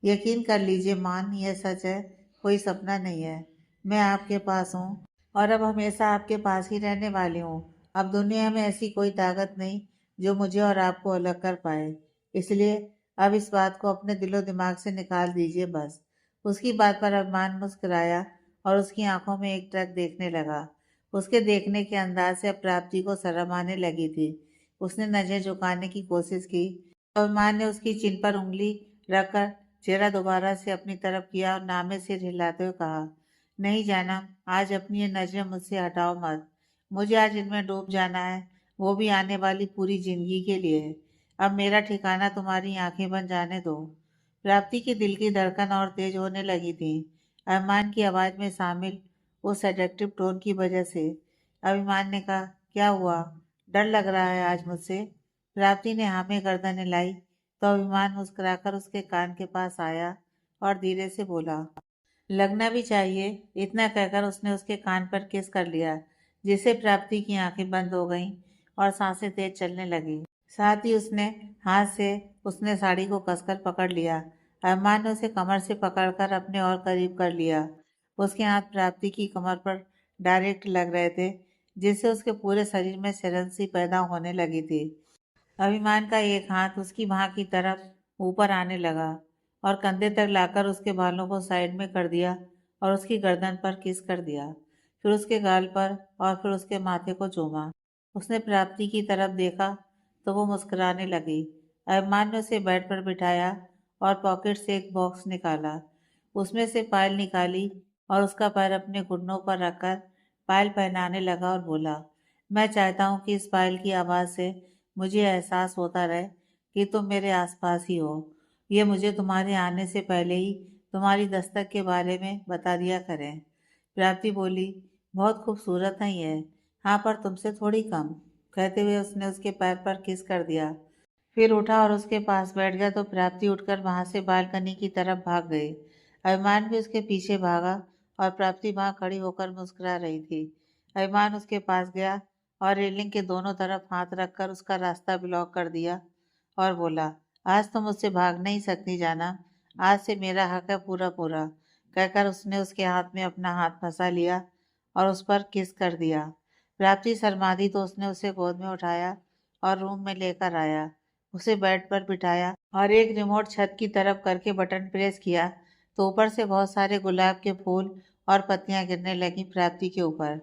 यकीन कर लीजिए मान, यह सच है, कोई सपना नहीं है। मैं आपके पास हूँ और अब हमेशा आपके पास ही रहने वाली हूँ। अब दुनिया में ऐसी कोई ताकत नहीं जो मुझे और आपको अलग कर पाए। इसलिए अब इस बात को अपने दिलो दिमाग से निकाल दीजिए बस। उसकी बात पर अभिमान मुस्कुराया और उसकी आंखों में एक टक देखने लगा। उसके देखने के अंदाज से अब प्राप्ति को शर्म आने लगी थी। उसने नजर झुकाने की कोशिश की तो अभिमान ने उसकी चिन पर उंगली रखकर चेहरा दोबारा से अपनी तरफ किया और नामे से हिलाते हुए कहा, नहीं जाना, आज अपनी ये नजरें मुझसे हटाओ मत। मुझे आज इनमें डूब जाना है, वो भी आने वाली पूरी जिंदगी के लिए। अब मेरा ठिकाना तुम्हारी आंखें बन जाने दो। प्राप्ति के दिल की धड़कन और तेज होने लगी थी, अभिमान की आवाज में शामिल उस सेडक्टिव टोन की वजह से। अभिमान ने कहा, क्या हुआ? डर लग रहा है आज मुझसे? प्राप्ति ने हाँ में गर्दन हिलाई तो अभिमान मुस्कुराकर उसके कान के पास आया और धीरे से बोला, लगना भी चाहिए। इतना कहकर उसने उसके कान पर किस कर लिया, जिससे प्राप्ति की आंखें बंद हो गईं और सांसें तेज चलने लगी। साथ ही उसने हाथ से उसने साड़ी को कसकर पकड़ लिया। अभिमान ने उसे कमर से पकड़कर अपने और करीब कर लिया। उसके हाथ प्राप्ति की कमर पर डायरेक्ट लग रहे थे, जिससे उसके पूरे शरीर में सिरन सी पैदा होने लगी थी। अभिमान का एक हाथ उसकी बाह की तरफ ऊपर आने लगा और कंधे तक लाकर उसके बालों को साइड में कर दिया और उसकी गर्दन पर किस कर दिया। फिर उसके गाल पर और फिर उसके माथे को चूमा। उसने प्राप्ति की तरफ देखा तो वो मुस्कुराने लगी। अभिमान ने उसे बेड पर बिठाया और पॉकेट से एक बॉक्स निकाला। उसमें से पायल निकाली और उसका पैर अपने घुटनों पर रखकर पायल पहनाने लगा और बोला, मैं चाहता हूँ कि इस पायल की आवाज़ से मुझे एहसास होता रहे कि तुम मेरे आसपास ही हो। ये मुझे तुम्हारे आने से पहले ही तुम्हारी दस्तक के बारे में बता दिया करें। प्राप्ति बोली, बहुत खूबसूरत है ये। हाँ, पर तुमसे थोड़ी कम। कहते हुए उसने उसके पैर पर किस कर दिया। फिर उठा और उसके पास बैठ गया तो प्राप्ति उठकर वहां से बालकनी की तरफ भाग गई। अभिमान भी उसके पीछे भागा और प्राप्ति वहां खड़ी होकर मुस्कुरा रही थी। अभिमान उसके पास गया और रेलिंग के दोनों तरफ हाथ रखकर उसका रास्ता ब्लॉक कर दिया और बोला, आज तुम मुझसे भाग नहीं सकती जाना। आज से मेरा हक है पूरा पूरा। कहकर उसने उसके हाथ में अपना हाथ फंसा लिया और उस पर किस कर दिया। प्राप्ति शर्मा दी तो उसने उसे गोद में उठाया और रूम में लेकर आया। उसे बेड पर बिठाया और एक रिमोट छत की तरफ करके बटन प्रेस किया तो ऊपर से बहुत सारे गुलाब के फूल और पत्तियां गिरने लगी प्राप्ति के ऊपर।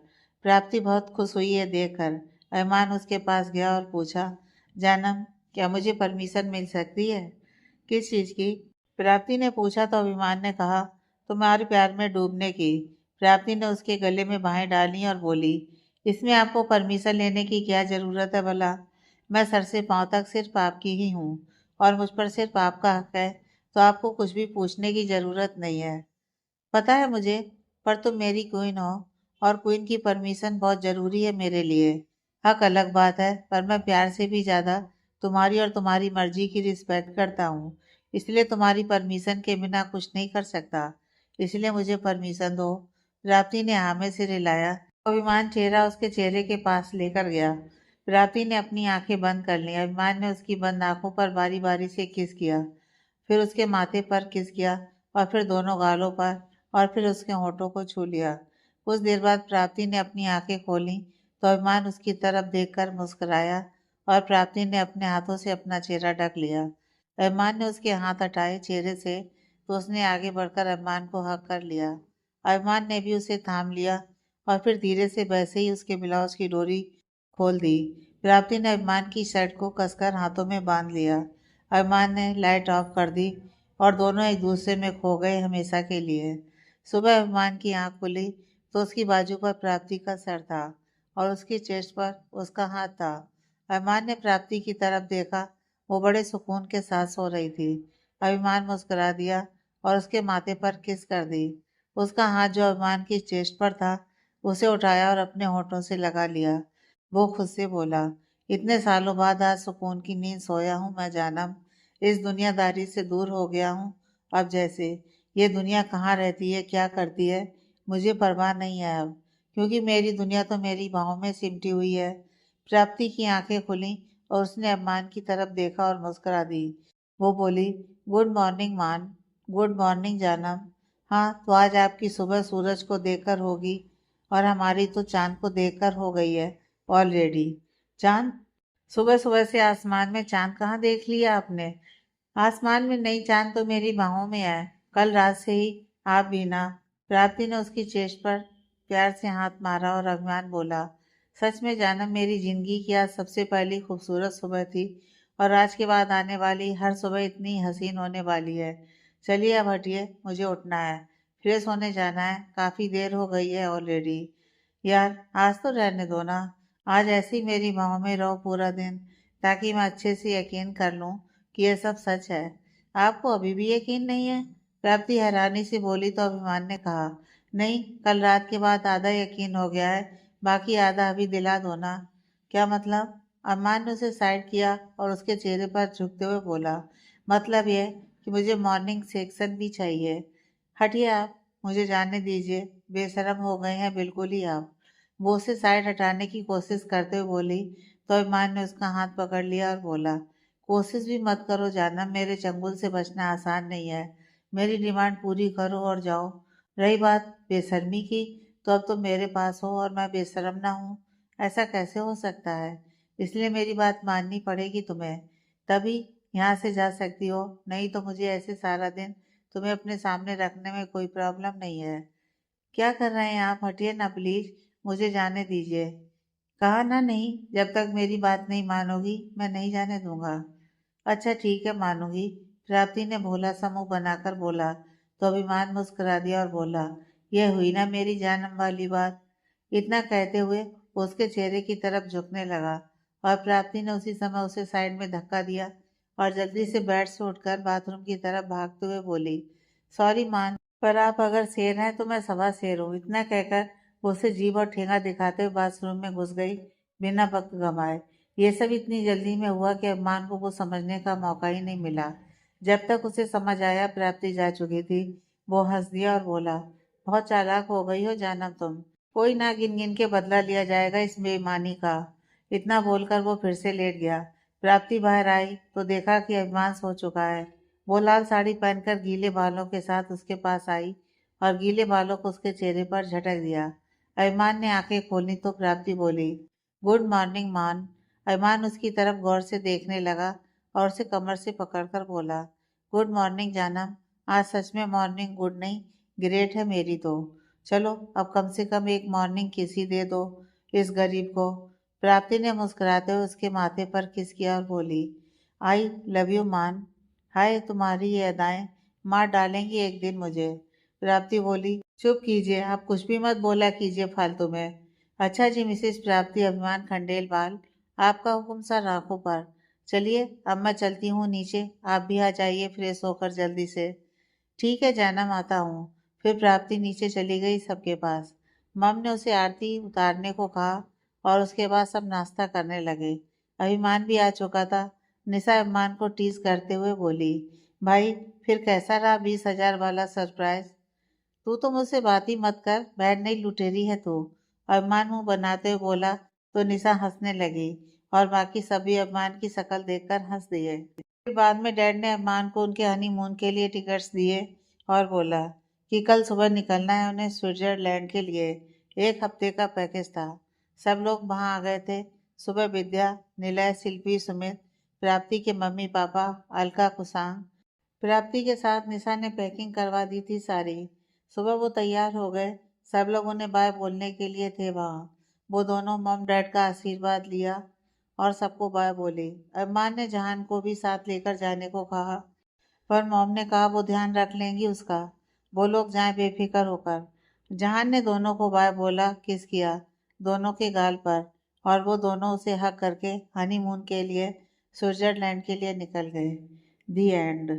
प्राप्ति बहुत खुश हुई है देखकर। अरमान उसके पास गया और पूछा, जानम, क्या मुझे परमिशन मिल सकती है? किस चीज़ की? प्राप्ति ने पूछा तो अभिमान ने कहा, तुम्हारे प्यार में डूबने की। प्राप्ति ने उसके गले में बाहें डाली और बोली, इसमें आपको परमिशन लेने की क्या ज़रूरत है भला? मैं सर से पांव तक सिर्फ आपकी ही हूँ और मुझ पर सिर्फ आपका हक है, तो आपको कुछ भी पूछने की ज़रूरत नहीं है। पता है मुझे, पर तुम मेरी क्वीन हो और क्वीन की परमिशन बहुत ज़रूरी है मेरे लिए। हक अलग बात है, पर मैं प्यार से भी ज़्यादा तुम्हारी और तुम्हारी मर्जी की रिस्पेक्ट करता हूँ। इसलिए तुम्हारी परमिशन के बिना कुछ नहीं कर सकता। इसलिए मुझे परमिशन दो। प्राप्ति ने हाँ में सिर हिलाया। अभिमान चेहरा उसके चेहरे के पास लेकर गया। प्राप्ति ने अपनी आंखें बंद कर ली। अभिमान ने उसकी बंद आंखों पर बारी बारी से किस किया, फिर उसके माथे पर किस किया और फिर दोनों गालों पर और फिर उसके होठों को छू लिया। कुछ देर बाद प्राप्ति ने अपनी आंखें खोली तो अभिमान उसकी तरफ देखकर मुस्कुराया और प्राप्ति ने अपने हाथों से अपना चेहरा ढक लिया। अभिमान ने उसके हाथ हटाए चेहरे से तो उसने आगे बढ़कर अभिमान को हक कर लिया। अभिमान ने भी उसे थाम लिया और फिर धीरे से वैसे ही उसके ब्लाउज की डोरी खोल दी। प्राप्ति ने अभिमान की शर्ट को कसकर हाथों में बांध लिया। अभिमान ने लाइट ऑफ कर दी और दोनों एक दूसरे में खो गए हमेशा के लिए। सुबह अभिमान की आंख खुली तो उसकी बाजू पर प्राप्ति का सर था और उसकी चेस्ट पर उसका हाथ था। अभिमान ने प्राप्ति की तरफ देखा। वो बड़े सुकून के साथ सो रही थी। अभिमान मुस्कुरा दिया और उसके माथे पर किस कर दी। उसका हाथ जो अभिमान की चेस्ट पर था उसे उठाया और अपने होठों से लगा लिया। वो खुद से बोला, इतने सालों बाद आज सुकून की नींद सोया हूँ मैं जानम। इस दुनियादारी से दूर हो गया हूँ। अब जैसे ये दुनिया कहाँ रहती है, क्या करती है, मुझे परवाह नहीं है अब, क्योंकि मेरी दुनिया तो मेरी बाहों में सिमटी हुई है। प्राप्ति की आंखें खुली और उसने अम्मान की तरफ देखा और मुस्कुरा दी। वो बोली, गुड मॉर्निंग मान। गुड मॉर्निंग जानम। हाँ, तो आज आपकी सुबह सूरज को देखकर होगी और हमारी तो चांद को देखकर हो गई है ऑलरेडी। चांद? सुबह सुबह से आसमान में चांद कहाँ देख लिया आपने? आसमान में नहीं, चांद तो मेरी बाहों में है, कल रात से ही। आप भी ना। प्राप्ति ने उसकी चेस्ट पर प्यार से हाथ मारा और अभिमान बोला, सच में जानम, मेरी जिंदगी की आज सबसे पहली खूबसूरत सुबह थी और आज के बाद आने वाली हर सुबह इतनी हसीन होने वाली है। चलिए अब हटिए, मुझे उठना है, फ्रेश होने जाना है, काफ़ी देर हो गई है ऑलरेडी। यार, आज तो रहने दो ना। आज ऐसे ही मेरी बाहों में रहो पूरा दिन, ताकि मैं अच्छे से यकीन कर लूँ कि यह सब सच है। आपको अभी भी यकीन नहीं है? प्राप्ति हैरानी से बोली तो अभिमान ने कहा, नहीं, कल रात के बाद आधा यकीन हो गया है, बाकी आधा अभी दिला दो ना। क्या मतलब? अभिमान ने उसे साइड किया और उसके चेहरे पर झुकते हुए बोला, मतलब यह कि मुझे मॉर्निंग सेक्शन भी चाहिए। हटिए आप, मुझे जाने दीजिए, बेशरम हो गए हैं बिल्कुल ही आप। वो उसे साइड हटाने की कोशिश करते हुए बोली तो अभिमान ने उसका हाथ पकड़ लिया और बोला, कोशिश भी मत करो जानम, मेरे चंगुल से बचना आसान नहीं है। मेरी डिमांड पूरी करो और जाओ। रही बात बेशर्मी की, तो अब तुम मेरे पास हो और मैं बेशरम ना हूँ, ऐसा कैसे हो सकता है? इसलिए मेरी बात माननी पड़ेगी तुम्हें, तभी यहाँ से जा सकती हो, नहीं तो मुझे ऐसे सारा दिन तुम्हें अपने सामने रखने में कोई प्रॉब्लम नहीं है। क्या कर रहे हैं आप? हटिए ना प्लीज, मुझे जाने दीजिए। कहा ना नहीं, जब तक मेरी बात नहीं मानोगी मैं नहीं जाने दूंगा। अच्छा ठीक है, मानूंगी। प्राप्ति ने भोला सा मुंह बनाकर बोला तो अभिमान मुस्कुरा दिया और बोला, यह हुई ना मेरी जानम वाली बात। इतना कहते हुए वो उसके चेहरे की तरफ झुकने लगा और प्राप्ति ने उसी समय उसे साइड में धक्का दिया और जल्दी से बेड से उठकर बाथरूम की तरफ भागते हुए बोली, सॉरी मान, पर आप अगर शेर हैं तो मैं सवा शेर हूँ। इतना कहकर वो उसे जीभ और ठेंगा दिखाते हुए बाथरूम में घुस गई बिना वक्त गंवाए। ये सब इतनी जल्दी में हुआ कि अभिमान को वो समझने का मौका ही नहीं मिला। जब तक उसे समझ आया प्राप्ति जा चुकी थी। वो हंस दिया और बोला, बहुत चालाक हो गई हो जानम तुम। कोई ना, गिन गिन के बदला लिया जाएगा इस बेईमानी का। इतना बोलकर वो फिर से लेट गया। प्राप्ति बाहर आई तो देखा कि अभिमान सो चुका है। वो लाल साड़ी पहनकर गीले बालों के साथ उसके पास आई और गीले बालों को उसके चेहरे पर झटक दिया। अभिमान ने आंखें खोली तो प्राप्ति बोली, गुड मॉर्निंग मान। अभिमान उसकी तरफ गौर से देखने लगा और उसे कमर से पकड़कर बोला, गुड मॉर्निंग जानम। आज सच में मॉर्निंग गुड नहीं, ग्रेट है मेरी तो। चलो अब कम से कम एक मॉर्निंग किस ही दे दो इस गरीब को। प्राप्ति ने मुस्कुराते हुए उसके माथे पर किस किया और बोली, आई लव यू मान। हाय तुम्हारी ये अदाएं मार डालेंगी एक दिन मुझे। प्राप्ति बोली, चुप कीजिए, आप कुछ भी मत बोला कीजिए फालतू में। अच्छा जी मिसेस प्राप्ति, अभिमान खंडेलवाल, आपका हुक्म सर आंखों पर। चलिए अब मैं चलती हूँ नीचे, आप भी आ जाइए फ्रेश होकर जल्दी से। ठीक है जानम, आता हूँ। फिर प्राप्ति नीचे चली गई सबके पास। मम ने उसे आरती उतारने को कहा और उसके बाद सब नाश्ता करने लगे। अभिमान भी आ चुका था। निशा अभिमान को टीज करते हुए बोली, भाई फिर कैसा रहा 20,000 वाला सरप्राइज? तू तो मुझसे बात ही मत कर, बहन नहीं लुटेरी है तू। अभिमान मुंह बनाते हुए बोला तो निशा हंसने लगी और बाकी सभी अभिमान की शक्ल देखकर हंस दिए। फिर बाद में डैड ने अभिमान को उनके हनीमून के लिए टिकट्स दिए और बोला कि कल सुबह निकलना है उन्हें स्विट्जरलैंड के लिए। 1 हफ्ते का पैकेज था। सब लोग वहाँ आ गए थे। सुबह विद्या, निलय, शिल्पी, सुमित, प्राप्ति के मम्मी पापा, अलका, कुसांग। प्राप्ति के साथ निशा ने पैकिंग करवा दी थी सारी। सुबह वो तैयार हो गए। सब लोग उन्हें बाय बोलने के लिए थे वहाँ। वो दोनों मम डैड का आशीर्वाद लिया और सबको बाय बोली। अभिमान ने जहान को भी साथ लेकर जाने को कहा, पर मॉम ने कहा वो ध्यान रख लेंगी उसका। वो लोग जाएं बेफिक्र होकर। जहान ने दोनों को बाय बोला, किस किया दोनों के गाल पर, और वो दोनों उसे हक करके हनीमून के लिए स्विट्जरलैंड के लिए निकल गए। दी एंड।